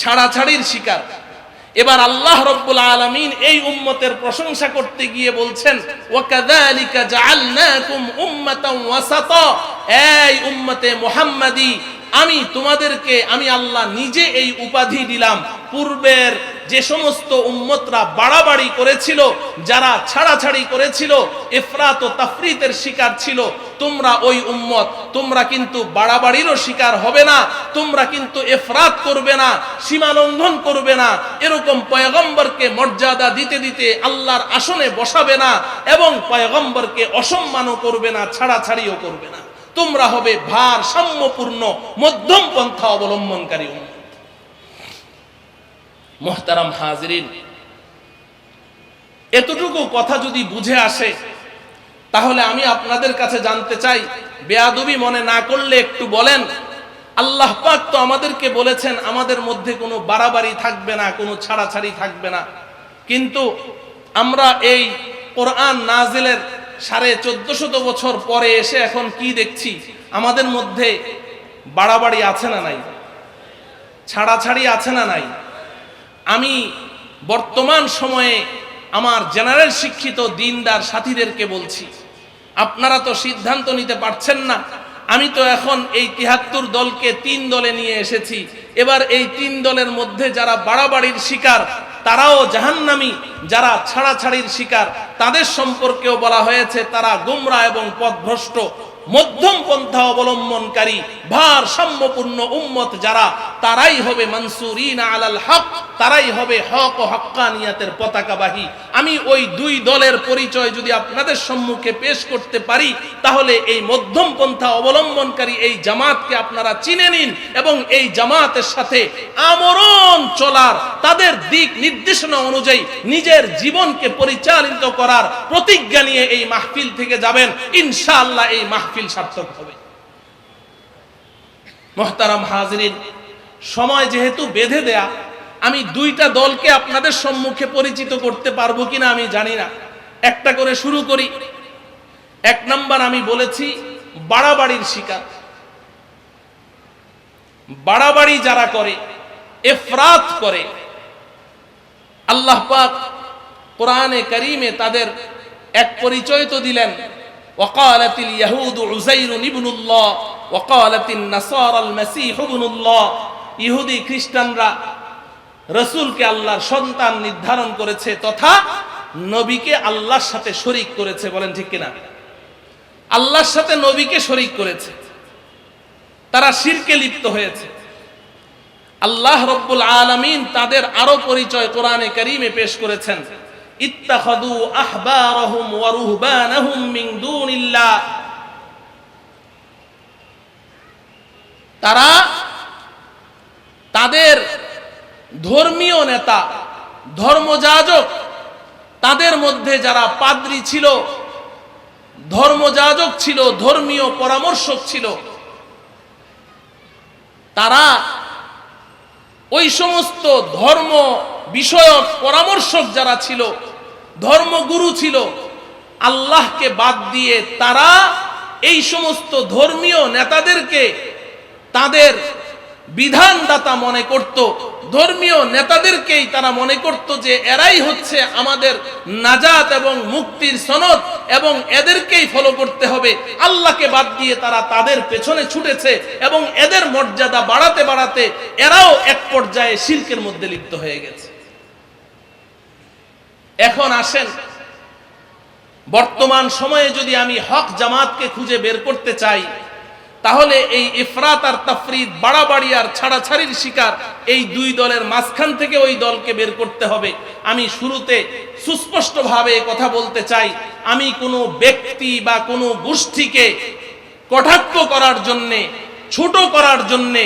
ছাড়াছাড়ির শিকার। এবার আল্লাহ রাব্বুল আলামিন এই উম্মতের প্রশংসা করতে গিয়ে বলছেন ওয়াকাযালিকা জাআলনাকুম উম্মাতান ওয়াসাতা। এই উম্মতে মুহাম্মাদি, আমি তোমাদেরকে, আমি আল্লাহ নিজে এই উপাধি দিলাম। পূর্বের যে সমস্ত উম্মতরা বাড়াবাড়ি করেছিল, যারা ছাড়াছাড়ি করেছিল, ইফরাত ও তাফরীতের শিকার ছিল, তোমরা ওই উম্মত, তোমরা কিন্তু বাড়াবাড়িরও শিকার হবে না, তোমরা কিন্তু ইফরাত করবে না, সীমা লঙ্ঘন করবে না, এরকম পয়গম্বরকে মর্যাদা দিতে দিতে আল্লাহর আসনে বসাবে না, এবং পয়গম্বরকে অসম্মানও করবে না, ছাড়াছাড়িও করবে না। তোমরা হবে ভারসাম্যপূর্ণ মধ্যম পন্থা অবলম্বনকারী উম্মত। মুহতারাম হাজিরিন, এতটুকু কথা যদি বুঝে আসে তাহলে আমি আপনাদের কাছে জানতে চাই, বেয়াদবি মনে না করলে একটু বলেন, আল্লাহ পাক তো আমাদেরকে বলেছেন আমাদের মধ্যে কোনো বাড়াবাড়ি থাকবে না, কোনো ছাড়াছাড়ি থাকবে না, কিন্তু আমরা এই কোরআন নাজিলের 1450 বছর পরে এসে এখন কি দেখছি? আমাদের মধ্যে বাড়াবাড়ি আছে না নাই? ছাড়াছাড়ি আছে না নাই? আমি বর্তমান সময়ে আমার জেনারেল শিক্ষিত দিনদার সাথীদেরকে বলছি, আপনারা তো সিদ্ধান্ত নিতে পারছেন না। আমি তো এখন এই ৭৩ দলকে ৩ দলে নিয়ে এসেছি। এবার এই ৩ দলের মধ্যে যারা বাড়াবাড়ির শিকার তারাও জাহান্নামী, যারা ছাড়াছাড়ির শিকার তাদের সম্পর্কেও বলা হয়েছে তারা গুমরা এবং পথভ্রষ্ট। মধ্যম পন্থা অবলম্বনকারী ভারসাম্যপূর্ণ উম্মত যারা, তারাই হবে মানসুরিনা আলাল হক, তারাই হবে হক ও হাক্কানিয়াতের পতাকাবাহী। আমি ওই 2 দলের পরিচয় যদি আপনাদের সম্মুখে পেশ করতে পারি, তাহলে এই মধ্যম পন্থা অবলম্বনকারী এই জামাতকে আপনারা চিনে নিন এবং এই জামাতের সাথে আমরণ চলার, তাদের দিক নির্দেশনা অনুযায়ী নিজের জীবনকে পরিচালিত করার প্রতিজ্ঞা নিয়ে এই মাহফিল থেকে যাবেন। ইনশাআল্লাহ এই মাহফিল সার্থক হবে। মুহতারাম হাজিরিন, সময় যেহেতু বেঁধে দেয়া, আমি 2টা দলকে আপনাদের সম্মুখে পরিচিত করতে পারবো কিনা আমি জানি না। একটা করে শুরু করি। 1 নাম্বার আমি বলেছি বাড়াবাড়ির শিকার। বাড়াবাড়ি যারা করে, ইফরাত করে, আল্লাহ পাক কোরআনে কারীমে তাদের এক পরিচয় তো দিলেন, ওয়াকালাতিল ইয়াহুদু উযাইরুন ইবনুল্লাহ ওয়াকালাতিন নাসারাল মাসীহ ইবনুল্লাহ। ইহুদি খ্রিস্টানরা রাসূলকে আল্লাহর সন্তান নির্ধারণ করেছে তথা নবীকে আল্লাহর সাথে শরীক করেছে। বলেন ঠিক কিনা? আল্লাহর সাথে নবীকে শরীক করেছে, তারা শিরকে লিপ্ত হয়েছে। আল্লাহ রাব্বুল আলামিন তাদের আরো পরিচয় কোরআনে কারীমে পেশ করেছেন, ইত্তাখাযু আহবারহুম ওয়া রুহবানাহুম মিন দুনিল্লাহ। তারা তাদের ধর্মীয় নেতা, ধর্মযাজক, তাদের মধ্যে যারা পাদ্রী ছিল, ধর্মযাজক ছিল, ধর্মীয় পরামর্শক ছিল, তারা ওই সমস্ত ধর্ম বিষয়ক পরামর্শক যারা ছিল, ধর্মগুরু ছিল, আল্লাহকে বাদ দিয়ে তারা এই সমস্ত ধর্মীয় নেতাদেরকে তাদের বিধানদাতা মনে করত। ধর্মীয় নেতাদেরকেই তারা মনে করত যে এরাই হচ্ছে আমাদের নাজাত এবং মুক্তির সনদ এবং এদেরকেই ফলো করতে হবে। আল্লাহকে বাদ দিয়ে তারা তাদের পেছনে ছুটেছে এবং এদের মর্যাদা বাড়াতে বাড়াতে এরাও এক পর্যায়ে শিরকের মধ্যে লিপ্ত হয়ে গেছে। এখন আসেন, বর্তমান সময়ে যদি আমি হক জামাতকে খুঁজে বের করতে চাই, তাহলে এই ইফরাত আর তাফরিদ, বাড়াবাড়ি আর ছাড়াছাড়ির শিকার এই 2 দলের মাঝখান থেকে ওই দলকে বের করতে হবে। আমি শুরুতে সুস্পষ্টভাবে কথা বলতে চাই, আমি কোনো ব্যক্তি বা কোনো গোষ্ঠীকে কটাক্ষ করার জন্যে, ছোট করার জন্যে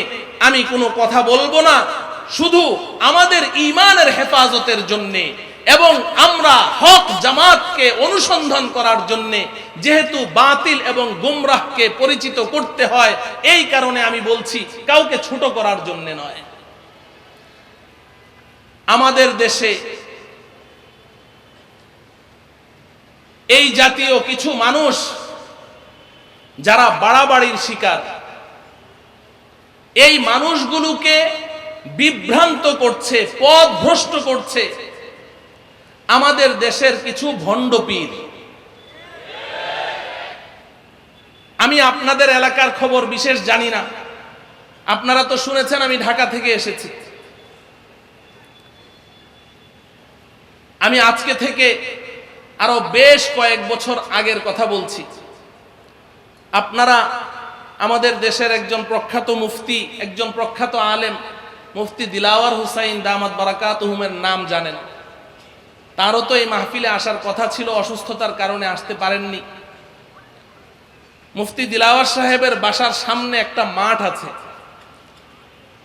আমি কোনো কথা বলবো না। শুধু আমাদের ঈমানের হেফাজতের জন্যে এবং আমরা হক জামাতকে অনুসন্ধান করার জন্যে, যেহেতু বাতিল এবং গুমরাহকে পরিচিত করতে হয়, এই কারণে আমি বলছি, কাউকে ছোট করার জন্য নয়। আমাদের দেশে এই জাতীয় কিছু মানুষ যারা বাড়াবাড়ির শিকার, এই মানুষগুলোকে বিভ্রান্ত করছে, পথভ্রষ্ট করছে আমাদের দেশের কিছু ভণ্ড পীর। আমি আপনাদের এলাকার খবর বিশেষ জানি না, আপনারা তো শুনেছেন আমি ঢাকা থেকে এসেছি। আমি আজকে থেকে আরো বেশ কয়েক বছর আগের কথা বলছি। আপনারা আমাদের দেশের একজন প্রখ্যাত মুফতি, একজন প্রখ্যাত আলেম, মুফতি দিলাওয়ার হুসাইন দামাত বারাকাতুহুমের নাম জানেন। তারও তো এই মাহফিলে আসার কথা ছিল, অসুস্থতার কারণে আসতে পারেননি। মুফতি দিলাওয়ার সাহেবের বাসার সামনে একটা মাঠ আছে।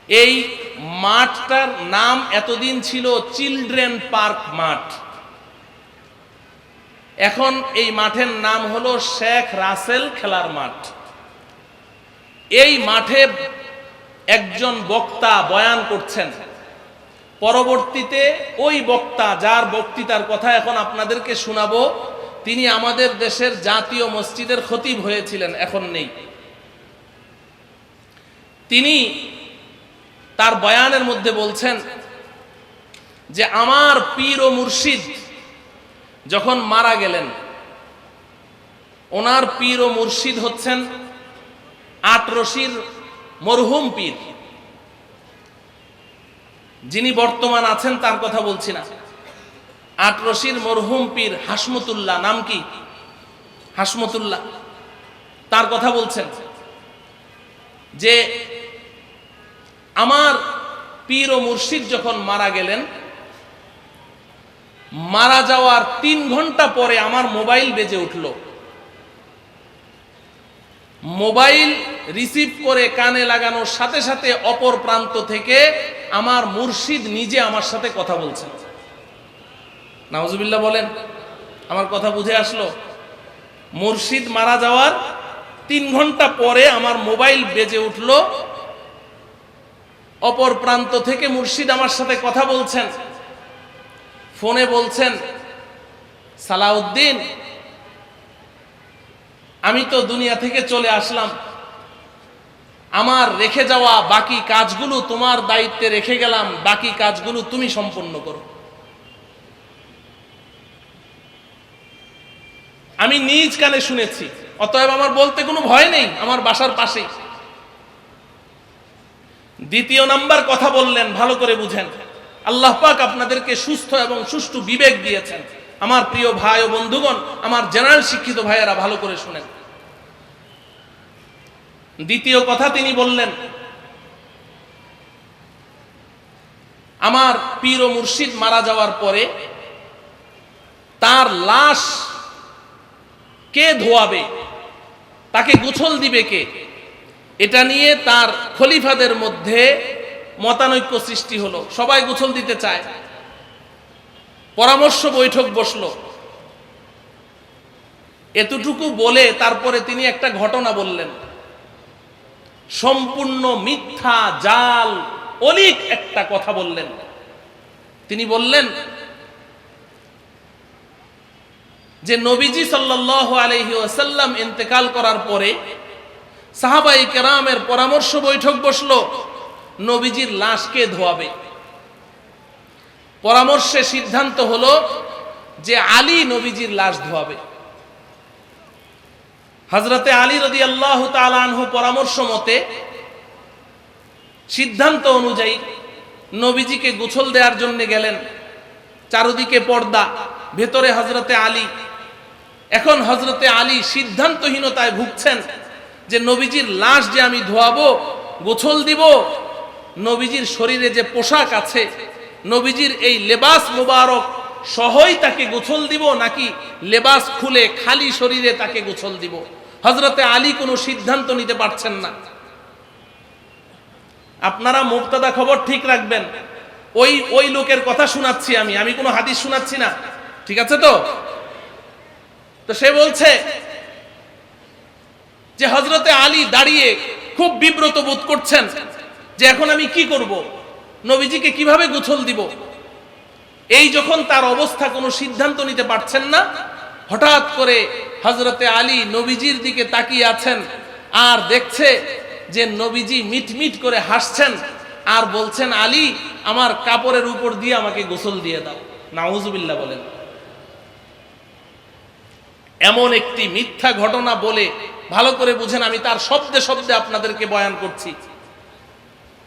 এই মাঠটার নাম এতদিন ছিল চিলড্রেন পার্ক মাঠ। এখন এই মাঠের নাম হলো শেখ রাসেল খেলার মাঠ। এই মাঠে একজন বক্তা বয়ান করছেন। পরবর্তীতে ওই বক্তা, যার বক্তৃতার কথা এখন আপনাদেরকে শোনাবো, তিনি আমাদের দেশের জাতীয় মসজিদের খতিব হয়েছিলেন, এখন নেই। তিনি তার বয়ানের মধ্যে বলছেন যে আমার পীর ও মুর্শিদ যখন মারা গেলেন, ওনার পীর ও মুর্শিদ হচ্ছেন আটরশির মরহুম পীর। যিনি বর্তমান আছেন তার কথা বলছি না, আটরশির মরহুম পীর হাসমতুল্লাহ, নাম কি? হাসমতুল্লাহ, তার কথা বলছেন যে আমার পীর ও মুর্শিদ যখন মারা গেলেন, মারা যাওয়ার 3 ঘন্টা পরে আমার মোবাইল বেজে উঠল। মোবাইল রিসিভ করে কানে লাগানোর সাথে সাথে অপর প্রান্ত থেকে আমার মুর্শিদ নিজে আমার সাথে কথা বলছেন। নাউজুবিল্লাহ বলেন। আমার কথা বুঝে আসলো? মুর্শিদ মারা যাওয়ার 3 ঘন্টা পরে আমার মোবাইল বেজে উঠল, অপর প্রান্ত থেকে মুর্শিদ আমার সাথে কথা বলছেন। ফোনে বলছেন, সালাউদ্দিন, আমি তো দুনিয়া থেকে চলে আসলাম, আমার রেখে যাওয়া বাকি কাজগুলো তোমার দায়িত্বে রেখে গেলাম, বাকি কাজগুলো তুমি সম্পন্ন করো। আমি নিজ কানে শুনেছি, অতএব আমার বলতে কোনো ভয় নেই, আমার বাসার পাশেই। দ্বিতীয় নাম্বার কথা বললেন, ভালো করে বুঝেন, আল্লাহ পাক আপনাদেরকে সুস্থ এবং সুষ্ঠু বিবেক দিয়েছেন। আমার প্রিয় ভাই ও বন্ধুগণ, আমার জেনারেল শিক্ষিত ভাইয়েরা ভালো করে শুনেন। দ্বিতীয় কথা তিনি বললেন, আমার পীর ও মুর্শিদ মারা যাওয়ার পরে তার লাশ কে ধোয়াবে, তাকে গোসল দিবে কে, এটা নিয়ে তার খলিফাদের মধ্যে মতানৈক্য সৃষ্টি হলো। সবাই গোসল দিতে চায়, পরামর্শ বৈঠক বসলো। এতটুকু বলে তারপরে তিনি একটা ঘটনা বললেন, সম্পূর্ণ মিথ্যা, জাল, অলীক একটা কথা বললেন। তিনি বললেন যে নবীজি সাল্লাল্লাহু আলাইহি ওয়াসাল্লাম ইন্তেকাল করার পরে সাহাবায়ে কেরামের পরামর্শ বৈঠক বসলো, নবীজির লাশ কে ধোয়াবে। পরামর্শে সিদ্ধান্ত হলো যে আলী নবীজির লাশ ধোয়াবে। হযরতে আলী রাদিয়াল্লাহু তাআলা আনহু পরামর্শ মতে, সিদ্ধান্ত অনুযায়ী নবীজিকে গোসল দেওয়ার জন্য গেলেন। চারদিকে পর্দা, ভেতরে হযরতে আলী। এখন হযরতে আলী সিদ্ধান্তহীনতায় ভুগছেন যে নবীজির লাশ যে আমি ধোয়াবো, গোসল দিব, নবীজির শরীরে যে পোশাক আছে, নবীজির এই লেবাস মুবারক সহই তাকে গোসল দিব, নাকি লেবাস খুলে খালি শরীরে তাকে গোসল দিব। হযরতে আলী কোনো সিদ্ধান্ত নিতে পারছেন না। আপনারা মুবতাদা খবর ঠিক রাখবেন, ওই লোকের কথা শোনাচ্ছি আমি কোনো হাদিস শোনাচ্ছি না, ঠিক আছে তো? তো সে বলছে যে হযরতে আলী দাঁড়িয়ে খুব বিব্রত বোধ করছেন যে এখন আমি কি করব, নবীজিকে কিভাবে গোসল দিব। এই যখন তার অবস্থা, কোনো সিদ্ধান্ত নিতে পারছেন না, হঠাৎ করে হযরতে আলী নবীজির দিকে তাকিয়ে আছেন আর দেখছে যে নবীজি মিটমিট করে হাসছেন আর বলছেন, আলী, আমার কাপড়ের উপর দিয়ে আমাকে গোসল দিয়ে দাও। নাউজুবিল্লাহ বলেন। এমন একটি মিথ্যা ঘটনা বলে, ভালো করে বুঝেন, আমি তার শব্দে শব্দে আপনাদেরকে বয়ান করছি।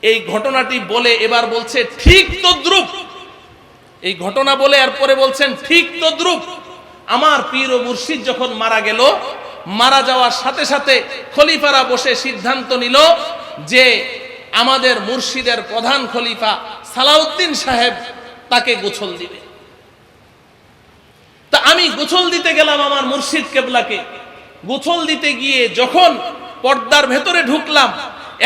এই ঘটনাটি বলে এবার বলছে ঠিক তদ্রুপ, এই ঘটনা বলে এরপরে বলছেন ঠিক তদ্রুপ আমার পীর ও মুর্শিদ যখন মারা গেল, মারা যাওয়ার সাথে সাথে খলিফারা বসে সিদ্ধান্ত নিল যে আমাদের মুর্শিদের প্রধান খলিফা সালাউদ্দিন সাহেব তাকে গোসল দিবে। তা আমি গোসল দিতে গেলাম আমার মুর্শিদ কেবলাকে। গোসল দিতে গিয়ে যখন পর্দার ভেতরে ঢুকলাম,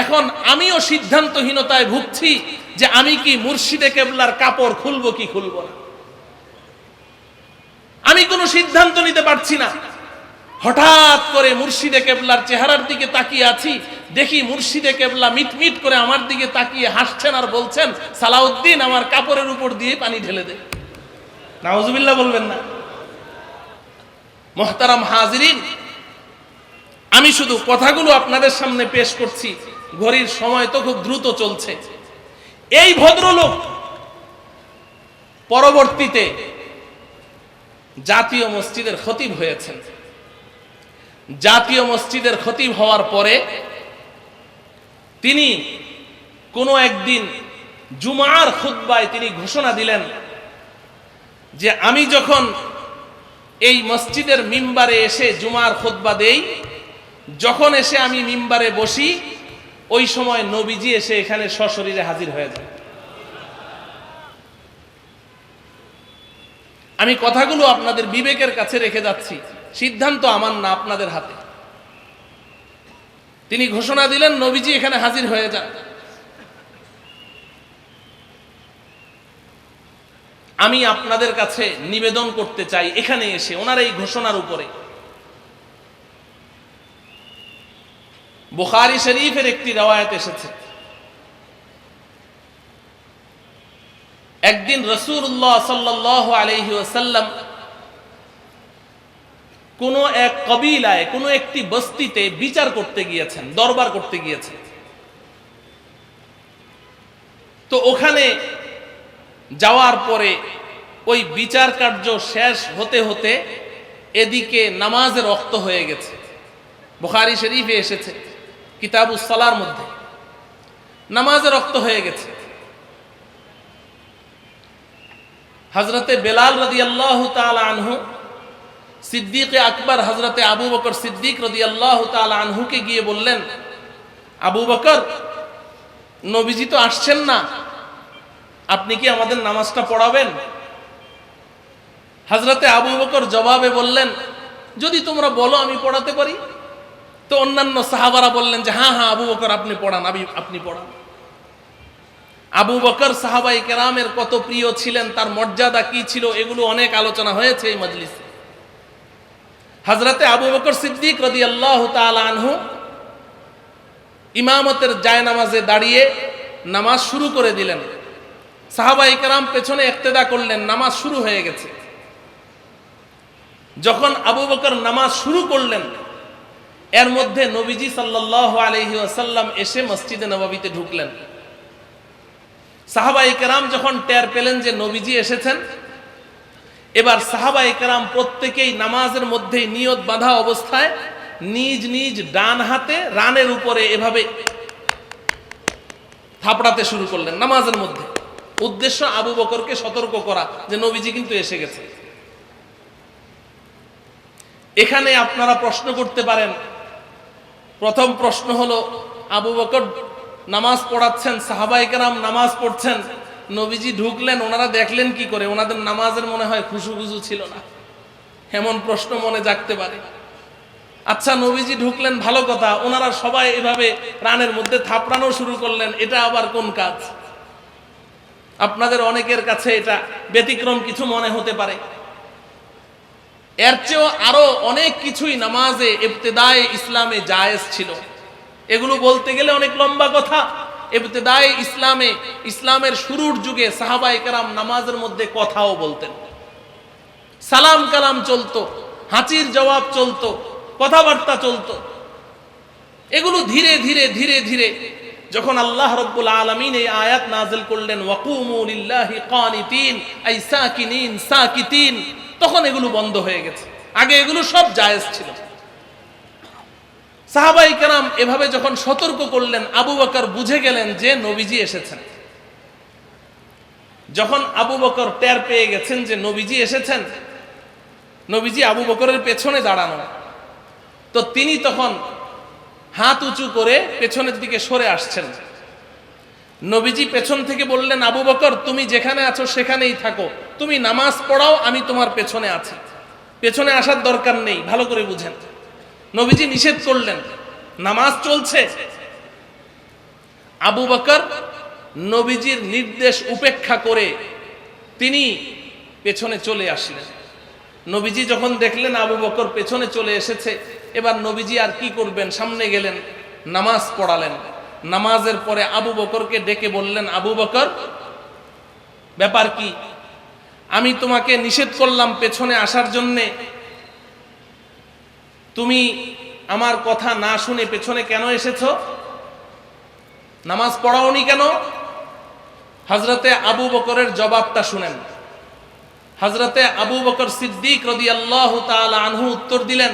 এখন আমিও সিদ্ধান্তহীনতায় ভুগছি যে আমি কি মুর্শিদে কেবলার কাপড় খুলবো কি খুলবো না। আমি কোনো সিদ্ধান্ত নিতে পারছি না। হঠাৎ করে মুর্শিদে কেবলার চেহারার দিকে তাকিয়ে আছি, দেখি মুর্শিদে কেবলা মিটমিট করে আমার দিকে তাকিয়ে হাসছেন আর বলছেন, সালাউদ্দিন, আমার কাপড়ের উপর দিয়ে পানি ঢেলে দে। নাউজুবিল্লাহ বলবেন না? মুহতারাম হাজিরিন, আমি শুধু কথাগুলো আপনাদের সামনে পেশ করছি, ঘড়ির সময় তো খুব দ্রুত চলছে। এই ভদ্রলোক পরবর্তীতে জাতীয় মসজিদের খতিব হয়েছেন। জাতীয় মসজিদের খতিব হওয়ার পরে তিনি কোনো একদিন জুমার খুতবায় তিনি ঘোষণা দিলেন যে আমি যখন এই মসজিদের মিম্বারে এসে জুমার খুতবা দেই, যখন এসে আমি মিম্বারে বসি, ওই সময় নবীজি এসে এখানে সশরীরে হাজির হয়ে যায়। আমি কথাগুলো আপনাদের বিবেকের কাছে রেখে যাচ্ছি, সিদ্ধান্ত আমার না, আপনাদের হাতে। তিনি ঘোষণা দিলেন নবীজি এখানে হাজির হয়ে যান। আমি আপনাদের কাছে নিবেদন করতে চাই, এখানে এসে ওনার এই ঘোষণার উপরে বুখারী শরীফের একটি রওয়ায়াত এসেছে, একদিন রাসূলুল্লাহ সাল্লাল্লাহু আলাইহি ওয়াসাল্লাম কোন এক কবিলায়, কোন একটি বস্তিতে বিচার করতে গিয়েছেন, দরবার করতে গিয়েছেন। তো ওখানে যাওয়ার পরে ওই বিচার কার্য শেষ হতে হতে এদিকে নামাজের ওয়াক্ত হয়ে গেছে। বুখারী শরীফে এসেছে কিতাবুস সালার মধ্যে, নামাজের ওয়াক্ত হয়ে গেছে। হযরতে বেলাল রাদিয়াল্লাহু তাআলা আনহু, সিদ্দিকে আকবর হযরতে আবু বকর সিদ্দিক রাদিয়াল্লাহু তাআলা আনহুকে গিয়ে বললেন, আবু বকর, নবীজি তো আসছেন না, আপনি কি আমাদের নামাজটা পড়াবেন? হযরতে আবু বকর জবাবে বললেন, যদি তোমরা বলো আমি পড়াতে পারি। তো অন্যান্য সাহাবারা বললেন যে হ্যাঁ হ্যাঁ আবু বকর আপনি পড়ান, আপনি পড়ান। আবু বকর সাহাবায়ে কেরামের কত প্রিয় ছিলেন, তার মর্যাদা কি ছিল, এগুলো অনেক আলোচনা হয়েছে এই মজলিসে। হযরতে আবু বকর সিদ্দিক রাদিয়াল্লাহু তাআলা আনহু ইমামতের জায়নামাজে দাঁড়িয়ে নামাজ শুরু করে দিলেন। সাহাবায়ে কেরাম পেছনে ইক্তেদা করলেন, নামাজ শুরু হয়ে গেছে। যখন আবু বকর নামাজ শুরু করলেন, এর মধ্যে নবীজি সাল্লাল্লাহু আলাইহি ওয়াসাল্লাম এসে মসজিদে নববীতে ঢুকলেন। সাহাবায়ে কেরাম যখন টের পেলেন যে নবীজি এসেছেন, এবার সাহাবায়ে কেরাম প্রত্যেকেই নামাজের মধ্যে নিয়ত বাঁধা অবস্থায় নিজ নিজ ডান হাতে রানের উপরে এভাবে থাপড়াতে শুরু করলেন নামাজের মধ্যে। উদ্দেশ্য আবু বকরকে সতর্ক করা যে নবীজি কিন্তু এসে গেছে। এখানে আপনারা প্রশ্ন করতে পারেন, প্রথম প্রশ্ন হলো, আবু বকর নামাজ পড়াচ্ছেন, সাহাবায়ে কেরাম নামাজ পড়ছেন, নবীজি ঢুকলেন, ওনারা দেখলেন কি করে? ওনাদের নামাজের মনে হয় খুশুখুশু ছিল না, এমন প্রশ্ন মনে জাগতে পারে। আচ্ছা, নবীজি ঢুকলেন ভালো কথা, ওনারা সবাই এভাবে রানের মধ্যে থাপড়ানো শুরু করলেন, এটা আবার কোন কাজ? আপনাদের অনেকের কাছে এটা ব্যতিক্রম কিছু মনে হতে পারে। এর চেয়েও আরো অনেক কিছুই নামাজে ইবতিদায়ে ইসলামে জায়েজ ছিল। এগুলো বলতে গেলে অনেক লম্বা কথা। ইবতিদায়ে ইসলামে, ইসলামের শুরুর যুগে সাহাবায়ে কেরাম নামাজের মধ্যে কথাও বলতেন, সালাম কালাম চলতো, হাঁচির জবাব চলতো, কথাবার্তা চলতো। এগুলো ধীরে ধীরে ধীরে ধীরে যখন আল্লাহ রাব্বুল আলামিন এই আয়াত নাযিল করলেন, ওয়াকুমু লিল্লাহি কানিতিন আই সাকিনিন সাকিতিন, তখন এগুলো বন্ধ হয়ে গেছে। আগে এগুলো সব জায়েজ ছিল। সাহাবায়ে কেরাম এভাবে যখন সতর্ক করলেন, আবু বকর বুঝে গেলেন যে নবীজি এসেছেন। যখন আবু বকর টের পেয়ে গেছেন যে নবীজি এসেছেন, নবীজি আবু বকরের পেছনে দাঁড়ানো, তো তিনি তখন হাত উঁচু করে পেছনের দিকে সরে আসছেন। নবীজি পেছন থেকে বললেন, আবু বকর তুমি যেখানে আছো সেখানেই থাকো, তুমি নামাজ পড়াও, আমি তোমার পেছনে আছি, পেছনে আসার দরকার নেই, ভালো করে বুঝেন। নবীজি নিষেধ করলেন, নামাজ চলছে। আবু বকর নবীজির নির্দেশ উপেক্ষা করে তিনি পেছনে চলে আসলেন। নবীজি যখন দেখলেন আবু বকর পেছনে চলে এসেছে, এবার নবীজি আর কি করবেন, সামনে গেলেন, নামাজ পড়ালেন। নামাজের পরে আবু বকরকে ডেকে বললেন, আবু বকর ব্যাপার কি? আমি তোমাকে নিষেধ করলাম পেছনে আসার জন্যে, তুমি আমার কথা না শুনে পেছনে কেন এসেছো? নামাজ পড়াওনি কেন? হযরতে আবু বকরের জবাবটা শুনেন। হযরতে আবু বকর সিদ্দিক রাদিয়াল্লাহু তাআলা আনহু উত্তর দিলেন,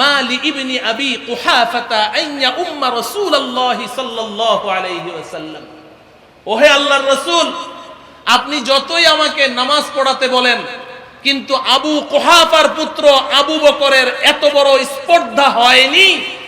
মালি ইবনি আবি কুহাফাতা আইয়া উম্মা রাসূলুল্লাহ সাল্লাল্লাহু আলাইহি ওয়াসাল্লাম। ওহে আল্লাহর রাসূল, আপনি যতই আমাকে নামাজ পড়াতে বলেন, কিন্তু আবু কুহাফার পুত্র আবু বকরের এত বড় স্পর্ধা হয়নি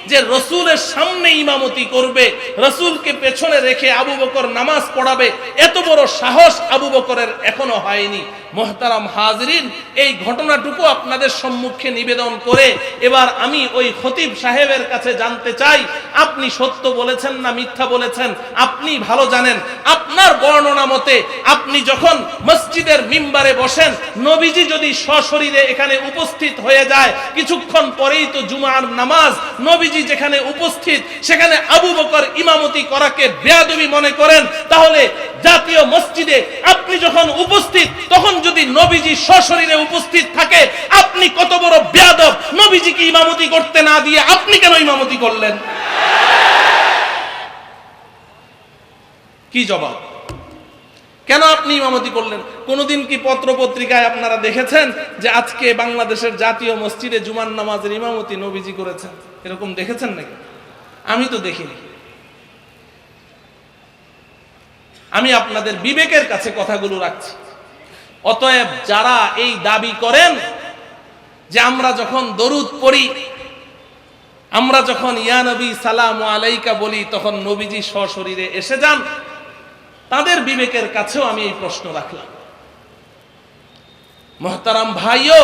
যে রসুলের সামনে ইমামতি করবে, রসুলকে পেছনে রেখে আবু বকর নামাজ পড়াবে, এত বড় সাহস আবু বকরের এখনো হয়নি। মুহতারাম হাজরিন, এই ঘটনাটুকু আপনাদের সম্মুখে নিবেদন করে এবার আমি ওই খতিব সাহেবের কাছে জানতে চাই, আপনি সত্য বলেছেন না মিথ্যা বলেছেন আপনি ভালো জানেন। আপনার বর্ণনা মতে আপনি যখন মসজিদের মিম্বারে বসেন, নবীজি যদি সশরীরে এখানে উপস্থিত হয়ে যায়, কিছুক্ষণ পরেই তো জুমার নামাজ, নবীজি যেখানে উপস্থিত সেখানে আবু বকর ইমামতি করাকে বেয়াদবি মনে করেন, তাহলে জাতীয় মসজিদে আপনি যখন উপস্থিত তখন যদি নবীজি সশরীরে উপস্থিত থাকে, আপনি কত বড় বেয়াদব! নবীজিকে ইমামতি করতে না দিয়ে আপনি কেন ইমামতি করলেন? কি জবাব? কেন আপনি ইমামতি করলেন? কোনদিন কি পত্র পত্রিকায় আপনারা দেখেছেন যে আজকে বাংলাদেশের জাতীয় মসজিদে জুমার নামাজের ইমামতি নবীজি করেছেন? এরকম দেখেছেন নাকি? আমি তো দেখিনি। আমি আপনাদের বিবেকের কাছে কথাগুলো রাখছি। অতএব যারা এই দাবি করেন যে আমরা যখন দরুদ পড়ি, আমরা যখন ইয়া নবী সালামু আলাইকা বলি, তখন নবীজি সশরীরে এসে যান, তাদের বিবেকের কাছেও আমি এই প্রশ্ন রাখলাম। মুহতারাম ভাইও,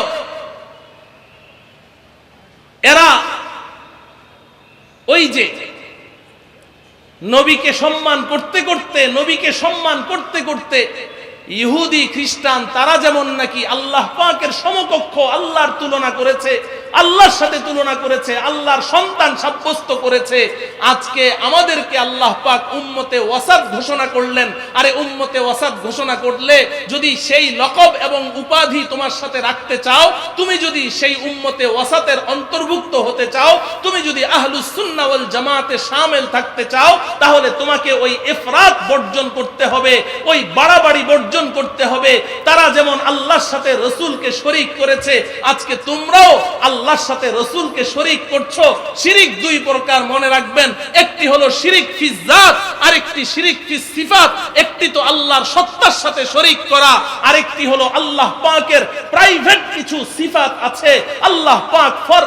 এরা ওই যে নবীকে সম্মান করতে করতে, নবীকে সম্মান করতে করতে ইহুদি খ্রিস্টান তারা যেমন নাকি আল্লাহ পাকের সমকক্ষ আল্লাহর তুলনা করেছে, আল্লাহর সাথে তুলনা করেছে, আল্লাহর সন্তান সাব্যস্ত করেছে, আজকে আমাদেরকে আল্লাহ পাক উম্মতে ওয়াসাত ঘোষণা করলেন। আরে উম্মতে ওয়াসাত ঘোষণা করলে যদি সেই লকব এবং উপাধি তোমার সাথে রাখতে চাও, তুমি যদি সেই উম্মতে ওয়াসাতের অন্তর্ভুক্ত হতে চাও, তুমি যদি আহলুস সুন্নাহ ওয়াল জামাতে শামিল থাকতে চাও, তাহলে তোমাকে ওই ইফরাত বর্জন করতে হবে, ওই বাড়াবাড়ি বর্জন করতে হবে। তারা যেমন আল্লাহর সাথে রাসূলকে শরীক করেছে, আজকে তোমরাও আল্লাহর সাথে রাসূলকে শরীক করছো। শিরিক দুই প্রকার মনে রাখবেন, একটি হলো শিরিক ফি যাত, আরেকটি শিরিক ফি সিফাত। একটি তো আল্লাহর সত্তার সাথে শরীক করা, আরেকটি হলো আল্লাহ পাকের প্রাইভেট কিছু সিফাত আছে, আল্লাহ পাক ফর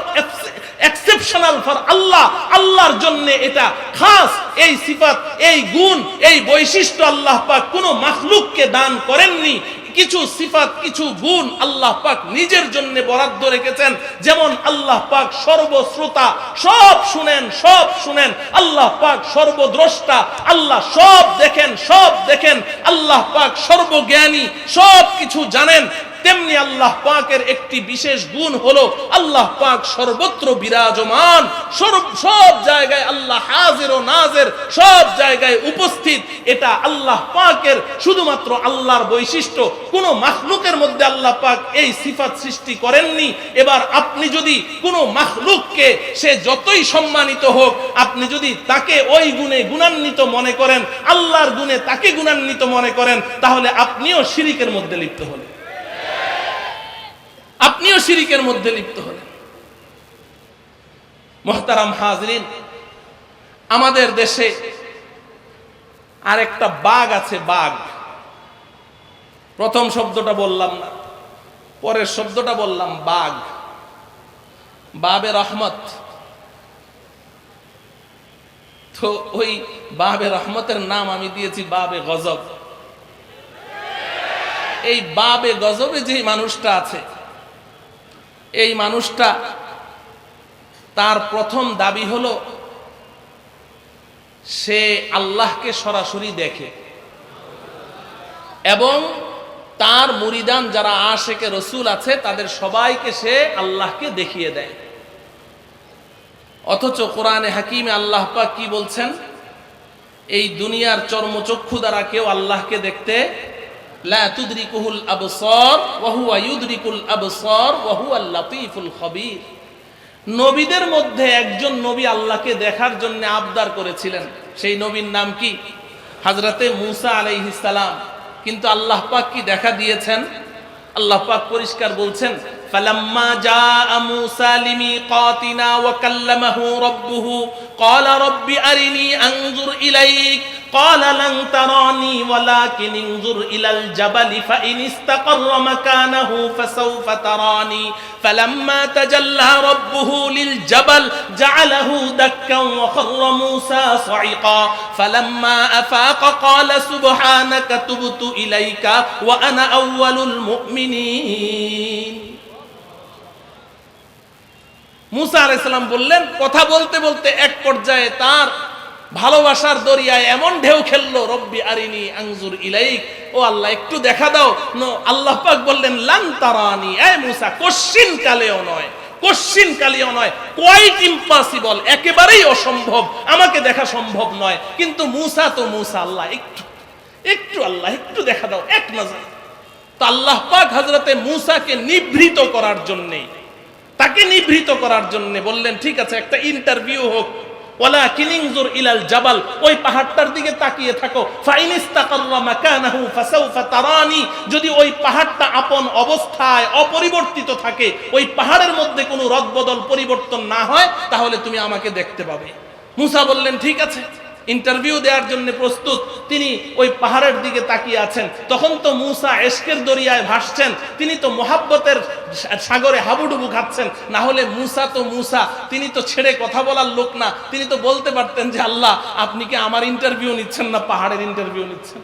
এক্সেপশনাল ফর আল্লাহ, আল্লাহর জন্য এটা খাস। এই সিফাত, এই গুণ, এই বৈশিষ্ট্য আল্লাহ পাক কোনো মাখলুককে দান করেননি। কিছু সিফাত, কিছু গুণ আল্লাহ পাক নিজের জন্য বরাদ্দ রেখেছেন। যেমন আল্লাহ পাক সর্বশ্রোতা, সব শুনেন, সব শুনেন। আল্লাহ পাক সর্বদ্রষ্টা, আল্লাহ সব দেখেন, সব দেখেন। আল্লাহ পাক সর্বজ্ঞানী, সব কিছু জানেন। তেমনি আল্লাহ পাকের একটি বিশেষ গুণ হলো আল্লাহ পাক সর্বত্র বিরাজমান, সব জায়গায় আল্লাহ হাজির ও নাজির, সব জায়গায় উপস্থিত। এটা আল্লাহ পাকের শুধুমাত্র আল্লাহর বৈশিষ্ট্য। কোনো মাখলুকের মধ্যে আল্লাহ পাক এই সিফাত সৃষ্টি করেননি। এবার আপনি যদি কোনো মাখলুককে, সে যতই সম্মানিত হোক, আপনি যদি তাকে ওই গুণে গুণান্বিত মনে করেন, আল্লাহর গুণে তাকে গুণান্বিত মনে করেন, তাহলে আপনিও শিরিকের মধ্যে লিপ্ত হলেন, আপনিও শিরিকের মধ্যে লিপ্ত হলেন। মুহতারাম হাজরিন, আমাদের দেশে আরেকটা বাঘ আছে, বাঘ। প্রথম শব্দটা বললাম না, পরের শব্দটা বললাম, বাঘ। বাবে রহমত। তো ওই বাবে রহমতের নাম আমি দিয়েছি বাবে গজব। এই বাবে গজবে যে মানুষটা আছে, এই মানুষটা, তার প্রথম দাবি হলো সে আল্লাহকে সরাসরি দেখে এবং তার মুরিদান যারা আশেকে রসুল আছে তাদের সবাইকে সে আল্লাহকে দেখিয়ে দেয়। অথচ কোরআনে হাকিমে আল্লাহ পাক কি বলছেন? এই দুনিয়ার চর্মচক্ষু দ্বারা কেউ আল্লাহকে দেখতে লা তুদরিকুহুল আবসার ওয়া হুয়া ইউদরিকুল আবসার ওয়া হুয়াল লাতীফুল খবীর। নবীদের মধ্যে একজন নবী আল্লাহকে দেখার জন্য আবদার করেছিলেন। সেই নবীর নাম কি? হযরতে মূসা আলাইহিস সালাম। কিন্তু আল্লাহ পাক কি দেখা দিয়েছেন? আল্লাহ পাক পরিষ্কার বলছেন, ফালাম্মা জাআ মূসা লিমিকাতিনা ওয়া কাল্লামাহু রাব্বুহু ক্বালা রাব্বি আরিনি আনজুর ইলাইক ক্বালা লান তারানি ওয়ালাকিন ইনজুর ইলাল জাবালি ফাইন ইসতাকাররা মাকানাহু ফাসাউফা তারানি ফালাম্মা তাজাল্লা রাব্বুহু লিল জাবাল জাআলাহু দাক্কান ওয়া খাররা মূসা সাইকা ফালাম্মা আফাকা ক্বালা সুবহানাকা তুবতু ইলাইকা ওয়া আনা আউয়ালুল মুমিনিন। মূসা আলাইহিস সালাম বললেন, কথা বলতে বলতে এক পর্যায়ে তার ভালোবাসার দরিয়ায় এমন ঢেউ খেললো, রব্বি আরিনি আনজুর ইলাইক, ও আল্লাহ একটু দেখা দাও। আল্লাহ পাক বললেন, লান তারানি, এ মূসা কোশ্চিন কালেও নয়, কোশ্চিন কালেও নয়, কোয়াইট ইম্পসিবল, একেবারেই অসম্ভব, আমাকে দেখা সম্ভব নয়। কিন্তু মূসা তো মূসা, আল্লাহ একটু আল্লাহ একটু দেখা দাও, এক নজর। তো আল্লাহ পাক হযরতে মূসাকে নিভৃত করার জন্যে, তাকে নিভৃত করার জন্য বললেন, ঠিক আছে একটা ইন্টারভিউ হোক, ওয়ালাকিন ইনজুর ইলাল জাবাল, ওই পাহাড়টার দিকে তাকিয়ে থাকো, ফাইন ইসতাকাররা মাকানাহু ফাসাউফা তারানি, যদি ওই পাহাড়টা আপন অবস্থায় অপরিবর্তিত থাকে, ওই পাহাড়ের মধ্যে কোনো রদবদল পরিবর্তন না হয়, তাহলে তুমি আমাকে দেখতে পাবে। মূসা বললেন, ঠিক আছে। ইন্টারভিউ দেওয়ার জন্য প্রস্তুত, তিনি ওই পাহাড়ের দিকে তাকিয়ে আছেন। তখন তো মূসা ইশকের দরিয়ায় ভাসছেন, তিনি তো মোহাব্বতের সাগরে হাবুডুবু খাচ্ছেন। না হলে মূসা তো মূসা, তিনি তো ছেড়ে কথা বলার লোক না, তিনি তো বলতে পারতেন যে আল্লাহ আপনি কি আমার ইন্টারভিউ নিচ্ছেন না পাহাড়ের ইন্টারভিউ নিচ্ছেন?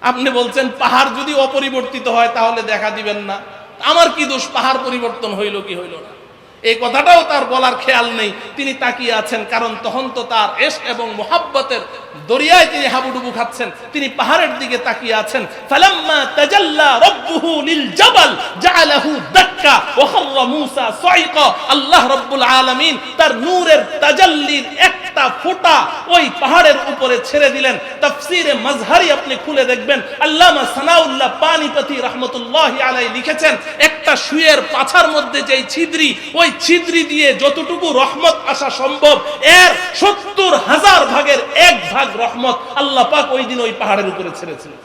আপনি বলছেন পাহাড় যদি অপরিবর্তিত হয় তাহলে দেখা দিবেন না, আমার কি দোষ, পাহাড় পরিবর্তন হইল কি হইল না, এই কথাটাও তার বলার খেয়াল নেই। তিনি তাকিয়ে আছেন, কারণ তখন তো তার ইশক এবং মুহাব্বতের দরিয়ায় তিনি হাবুডুবু খাচ্ছেন। তিনি পাহাড়ের দিকে তাকিয়ে আছেন। ফালাম্মা তাজাল্লা রাব্বুহু লিল জাবাল জাআলাহু দাক্কা ওয়া খাররা মূসা সাইকা, আল্লাহ রাব্বুল আলামিন তার নূরের তাজাল্লির একটা ফোঁটা ওই পাহাড়ের উপরে ছেড়ে দিলেন। তাফসীরে মাজহারি আপনি খুলে দেখবেন, আল্লামা সানাউল্লাহ পানিপতি রাহমাতুল্লাহি আলাইহি লিখেছেন, একটা শুয়ের পাছার মধ্যে যেই ছিদ্রি, ওই ছিদ্রি দিয়ে যতটুকু রহমত আসা সম্ভব, এর ৭০,০০০ ভাগের ১ ভাগ রহমত আল্লাহ পাক ওই দিন ওই পাহাড়ের উপরে ছেড়েছিলেন।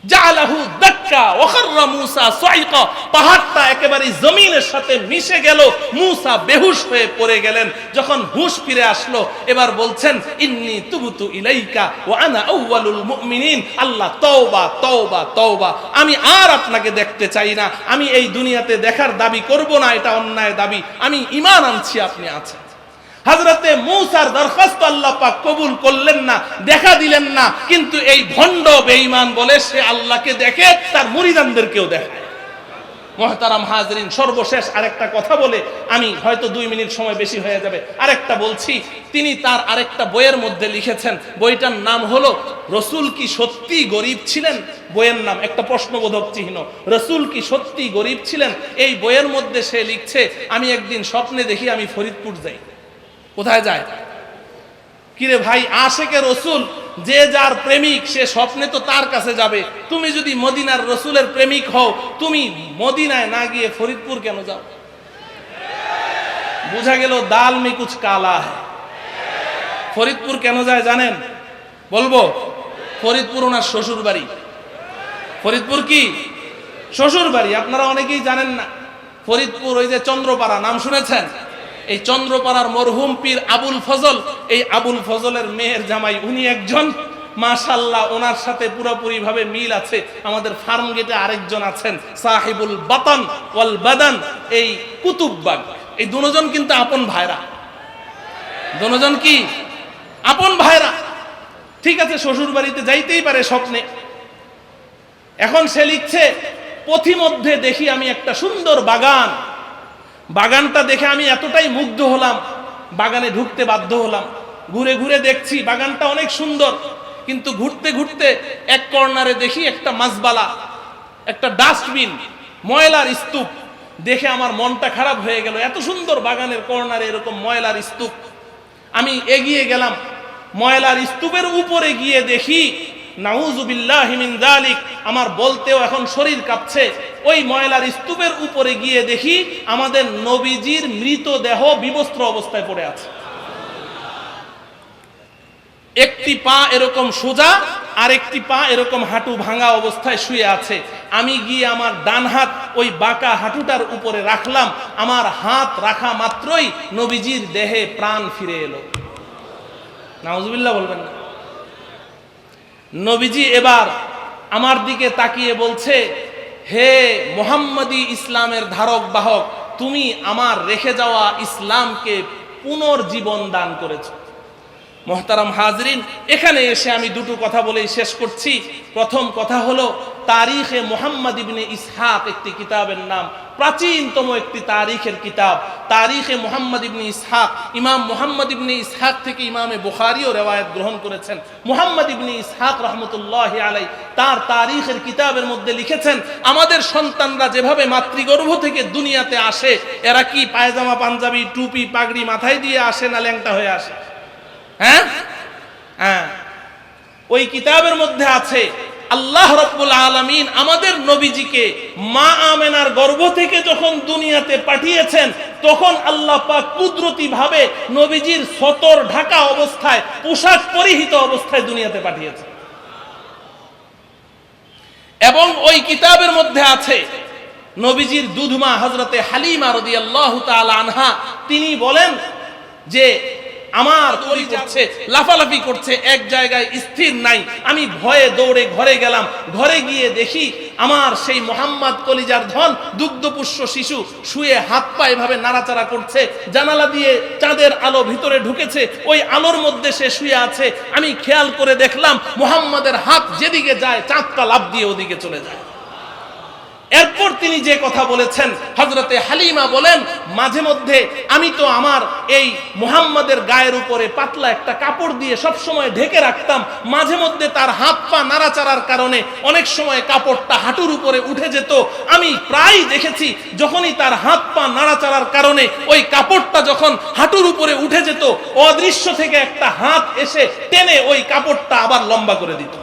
জাআলাহু দাক্কা ওয়া খাররা মূসা সাইকা, পাহাড়টা একেবারে জমিনের সাথে মিশে গেল, মূসা বেহুশ হয়ে পড়ে গেলেন। যখন হুশ ফিরে আসলো, এবার বলছেন, ইন্নী তুবতু ইলাইকা ওয়া আনা আউয়ালুল মুমিনিন, আল্লাহ তওবা তওবা তওবা, আমি আর আপনাকে দেখতে চাই না, আমি এই দুনিয়াতে দেখার দাবি করব না, এটা অন্যায় দাবি, আমি ঈমান আনছি আপনি আছেন। হযরতে মূসার দরখাস্ত আল্লাহ পাক কবুল করলেন না, দেখা দিলেন না, কিন্তু এই ভণ্ড বেঈমান বলে সে আল্লাহকে দেখে, তার মুরিদানদেরকেও দেখায়। মুহতারাম হাজরিন, সর্বশেষ আরেকটা কথা বলে আমি, হয়তো 2 মিনিট সময় বেশি হয়ে যাবে, আরেকটা বলছি। তিনি তার আরেকটা বইয়ের মধ্যে লিখেছেন, বইটার নাম হলো রসুল কি সত্যি গরিব ছিলেন। বইয়ের নাম একটা প্রশ্নবোধক চিহ্ন, রসুল কি সত্যি গরিব ছিলেন। এই বইয়ের মধ্যে সে লিখছে, আমি একদিন স্বপ্নে দেখি আমি ফরিদপুর যাই। কোথায় যায়? কিরে ভাই, আশেকে রসুল যে যার প্রেমিক, সে স্বপ্নে তো তার কাছে যাবে। তুমি যদি মদিনার রসুলের প্রেমিক হও, তুমি মদিনায় না গিয়ে ফরিদপুর কেন যাও? বুঝা গেল দাল মে কুছ কালা হ্যায়। ফরিদপুর কেন যায় জানেন? বলবো, ফরিদপুর ওনার শ্বশুর বাড়ি। ফরিদপুর কি শ্বশুর বাড়ি? আপনারা অনেকেই জানেন না। ফরিদপুর ওই যে চন্দ্রপাড়া, নাম শুনেছেন? এই চন্দ্রপাড়ার মরহুম পীর আবুল ফজল, এই আবুল ফজলের মেয়ের জামাই উনি একজন, মাশাআল্লাহ ওনার সাথে পুরোপুরি ভাবে মিল আছে। আমাদের ফার্ম গেটে আরেকজন আছেন, সাহিবুল বাতান ওয়াল বাদান, এই কুতুববাগ, এই দুজন কিন্তু আপন ভাইরা। দুজন কি আপন ভাইরা? ঠিক আছে, শ্বশুর বাড়িতে যাইতেই পারে স্বপ্নে। এখন সে লিখছে, পথিমধ্যে দেখি আমি একটা সুন্দর বাগান, বাগানটা দেখে আমি এতটাই মুগ্ধ হলাম, বাগানে ঢুকতে বাধ্য হলাম। ঘুরে ঘুরে দেখছি বাগানটা অনেক সুন্দর, কিন্তু ঘুরতে ঘুরতে এক কর্নারে দেখি একটা মাছবালা, একটা ডাস্টবিন, ময়লার স্তূপ। দেখে আমার মনটা খারাপ হয়ে গেল, এত সুন্দর বাগানের কর্নারে এরকম ময়লার স্তূপ। আমি এগিয়ে গেলাম, ময়লার স্তূপের উপরে গিয়ে দেখি, নাউযুবিল্লাহি মিন যালিক, আমার বলতেও এখন শরীর কাঁপছে। ওই ময়লার স্তূপের উপরে গিয়ে দেখি আমাদের নবীজির মৃতদেহ বিবস্ত্র অবস্থায় পড়ে আছে। একটি পা এরকম সোজা, আরেকটি পা এরকম হাঁটু ভাঙা অবস্থায় শুয়ে আছে। আমি গিয়ে আমার ডান হাত ওই বাঁকা হাঁটুটার উপরে রাখলাম। আমার হাত রাখা মাত্রই নবীজির দেহে প্রাণ ফিরে এলো। নাউজুবিল্লাহ বলবেন না? নবীজি এবার আমার দিকে তাকিয়ে বলছে, হে মুহাম্মদী ইসলামের ধারক বাহক, তুমি আমার রেখে যাওয়া ইসলামকে পুনর্জীবন দান করেছো। মোহতারাম হাজরিন, এখানে এসে আমি দুটো কথা বলেই শেষ করছি। প্রথম কথা হলো, তারিখে মুহাম্মদ ইবনে ইসহাক একটি কিতাবের নাম, প্রাচীনতম একটি তারিখের কিতাব। তারিখে মুহাম্মদ ইবনে ইসহাক, ইমাম মুহাম্মদ ইবনে ইসহাক থেকে ইমামে বুখারীও রিওয়ায়াত গ্রহণ করেছেন। মুহাম্মদ ইবনে ইসহাক রাহমাতুল্লাহি আলাইহি তার তারিখের কিতাবের মধ্যে লিখেছেন, আমাদের সন্তানরা যেভাবে মাতৃগর্ভ থেকে দুনিয়াতে আসে, এরা কি পায়জামা পাঞ্জাবি টুপি পাগড়ি মাথায় দিয়ে আসে না ল্যাংটা হয়ে আসে? হ্যাঁ, ওই কিতাবের মধ্যে আছে আল্লাহ রাব্বুল আলামিন আমাদের নবীজিকে মা আমেনার গর্ভ থেকে যখন দুনিয়াতে পাঠিয়েছেন, তখন আল্লাহ পাক কুদরতি ভাবে নবীজির সতর ঢাকা অবস্থায়, পোশাক পরিহিত অবস্থায় দুনিয়াতে পাঠিয়েছেন। এবং ওই কিতাবের মধ্যে আছে নবীজির দুধমা হযরতে হালিমা রাদিয়াল্লাহু তাআলা আনহা, তিনি বলেন যে আমার তরি করছে, লাফালাফি করছে, এক জায়গায় স্থির নাই। আমি ভয়ে দৌড়ে ঘরে গেলাম। ঘরে গিয়ে দেখি আমার সেই মোহাম্মদ কলিজার ধন দুগ্ধপুষ্য শিশু শুয়ে হাত পা এভাবে নাড়াচাড়া করছে। জানালা দিয়ে চাঁদের আলো ভিতরে ঢুকেছে, ওই আলোর মধ্যে সে শুয়ে আছে। আমি খেয়াল করে দেখলাম মোহাম্মদের হাত যেদিকে যায় চাঁদটা লাফ দিয়ে ওদিকে চলে যায়। এরপর তিনি যে কথা বলেছেন, হযরতে হালিমা বলেন, মাঝে মধ্যে আমি তো আমার এই মুহাম্মাদের গায়ের উপরে পাতলা একটা কাপড় দিয়ে সব সময় ঢেকে রাখতাম। মাঝে মধ্যে তার হাত পা নাড়াচাড়ার কারণে অনেক সময় কাপড়টা হাঁটুর উপরে উঠে যেত। আমি প্রায় দেখেছি যখনই তার হাত পা নাড়াচাড়ার কারণে ওই কাপড়টা যখন হাঁটুর উপরে উঠে যেত, অদৃশ্য থেকে একটা হাত এসে টেনে ওই কাপড়টা আবার লম্বা করে দিত।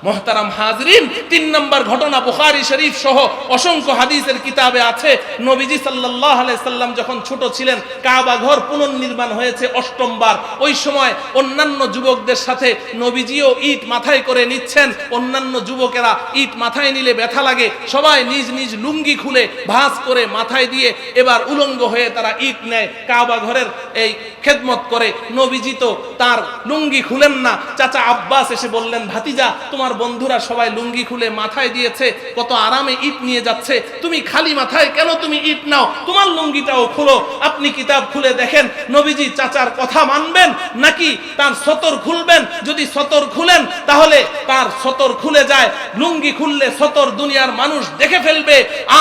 মোহতারাম হাজরিন, ৩ নম্বর ঘটনা বুখারী শরীফ সহ অসংখ্য হাদিসের কিতাবে আছে। নবীজি সাল্লাল্লাহু আলাইহি সাল্লাম যখন ছোট ছিলেন, কাবা ঘর পুনর্নির্মাণ হয়েছে ৮ম বার। ওই সময় অন্যান্য যুবকদের সাথে নবীজিও ইট মাথায় করে নিচ্ছেন। অন্যান্য যুবকেরা ইট মাথায় নিলে ব্যথা লাগে, সবাই নিজ নিজ লুঙ্গি খুলে ভাঁজ করে মাথায় দিয়ে এবার উলঙ্গ হয়ে তারা ইট নেয়, কাবা ঘরের এই খেদমত করে। নবীজি তো তার লুঙ্গি খুলেন না। চাচা আব্বাস এসে বললেন, ভাতিজা, তোমার বন্ধুরা সবাই লুঙ্গি খুলে মাথায় দিয়েছে, কত আরামে ইট নিয়ে যাচ্ছে, তুমি খালি মাথায় কেন তুমি ইট নাও? তোমার লুঙ্গিটাও খুলো। আপনি কিতাব খুলে দেখেন নবীজি চাচার কথা মানবেন নাকি তার সতর খুলবেন? যদি সতর খুলেন তাহলে তার সতর খুলে যায়, লুঙ্গি খুললে সতর দুনিয়ার মানুষ দেখে ফেলবে।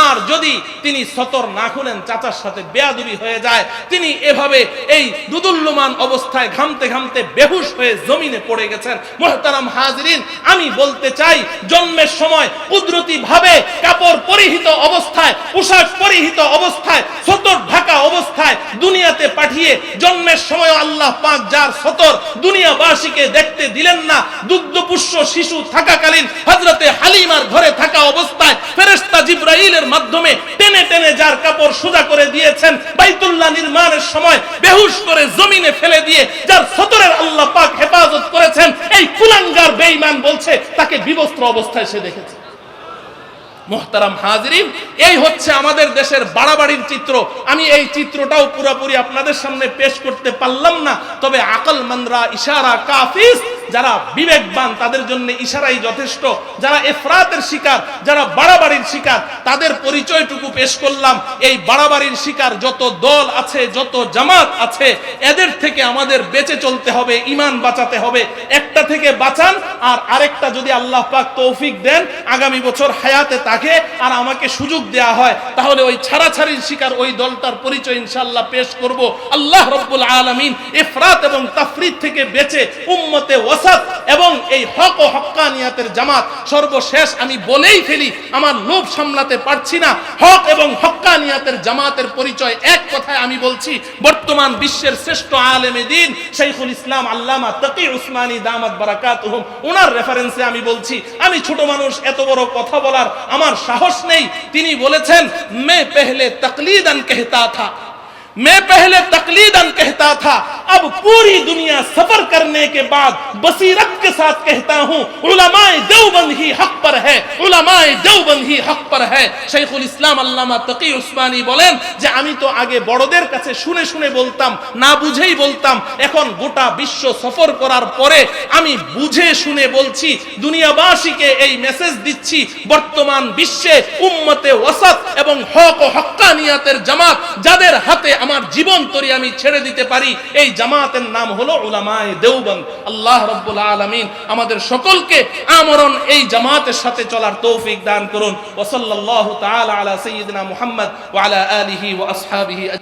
আর যদি তিনি সতর না খুলেন, চাচার সাথে বেয়াদবি হয়ে যায়। তিনি এভাবে এই দুদুল্যমান অবস্থায় ঘামতে ঘামতে বেহুশ হয়ে জমিনে পড়ে গেছেন। মুহতারাম হাজরিন, আমি বলতে চাই, জন্মের সময় কুদরতি ভাবে কাপড় পরিহিত অবস্থায়, পোশাক পরিহিত অবস্থায়, সতর ঢাকা অবস্থায় দুনিয়াতে পাঠিয়ে জন্মের সময় আল্লাহ পাক যার সতর দুনিয়াবাসীকে দেখতে দিলেন না, দুগ্ধপুষ্য শিশু থাকাকালীন হযরতে হালিমার ঘরে থাকা অবস্থায় ফেরেশতা জিবরাইলের মাধ্যমে টেনে টেনে যার কাপড় সোজা করে দিয়েছেন, বাইতুল্লাহ নির্মাণের সময় বেহুশ করে জমিনে ফেলে দিয়ে যার সতরের আল্লাহ পাক হেফাজত করেছেন, এই কুলাঙ্গার বেঈমান বলছে তাকে বিবস্ত্র অবস্থায় সে দেখেছে। মুহতারাম হাজরিন, এই হচ্ছে আমাদের দেশের বাড়াবাড়ির চিত্র। আমি এই চিত্রটাও পুরোপুরি আপনাদের সামনে পেশ করতে পারলাম না, তবে আকল মানরা ইশারা কাফিস, যারা বিবেকবান তাদের জন্য ইশারাই যথেষ্ট। যারা ইফরাতের শিকার, যারা বাড়াবাড়ির শিকার, তাদের পরিচয়টুকু পেশ করলাম। এই বাড়াবাড়ির শিকার যত দল আছে, যত জামাত আছে, এদের থেকে আমাদের বেঁচে চলতে হবে, ঈমান বাঁচাতে হবে। একটা থেকে বাঁচান, আর আরেকটা যদি আল্লাহ পাক তৌফিক দেন, আগামী বছর হায়াতে থাকে আর আমাকে সুযোগ দেয়া হয়, তাহলে ওই ছাড়াছাড়ির শিকার ওই দলটার পরিচয় ইনশাআল্লাহ পেশ করব। আল্লাহ রাব্বুল আলামিন ইফরাত এবং তাফরিদ থেকে বেঁচে উম্মতে ওয়াসাত এবং এই হক ও হক্কানিয়াতের জামাত, সর্বশেষ আমি বলেই ফেলি, আমার লোভ সামলাতে পারছি না, হক এবং হক্কানিয়াতের জামাতের পরিচয় এক কথায় আমি বলছি, বর্তমান বিশ্বের শ্রেষ্ঠ আলেমে দ্বীন শাইখুল ইসলাম আল্লামা তাকি উসমানী দামাত বারাকাতুহুম, ওনার রেফারেন্সে আমি বলছি। আমি ছোট মানুষ, এত বড় কথা বলার আমার সাহস নেই। তিনি বলেছেন, मैं पहले तकलीदन कहता था, मैं पहले तकलीदन कहता था, अब पूरी दुनिया सफर करने के बाद बसीरत के साथ कहता हूं, उलमाए देवबंद ही हक पर है, उलमाए देवबंद ही हक पर है। शेखुल इस्लाम আল্লামা তকি উসমানী বলেন যে আমি তো আগে বড়দের কাছে শুনে শুনে বলতাম, না বুঝেই বলতাম, এখন গোটা বিশ্ব সফর করার পরে আমি বুঝে শুনে বলছি, দুনিয়াবাসীকে এই মেসেজ দিচ্ছি, বর্তমান বিশ্বে উম্মতে ওয়াসাত এবং হক ও হক্কানিয়াতের জামাত যাদের হাতে আমার জীবন তরি আমি ছেড়ে দিতে পারি, এই জামাতের নাম হলো উলামায়ে দেওবন্দ। আল্লাহ রাব্বুল আলামিন আমাদের সকলকে আমরণ এই জামাতের সাথে চলার তৌফিক দান করুন। ওয়া সাল্লাল্লাহু তাআলা আলা সাইয়্যিদিনা মুহাম্মদ ওয়া আলা আলিহি ওয়া আসহাবিহি।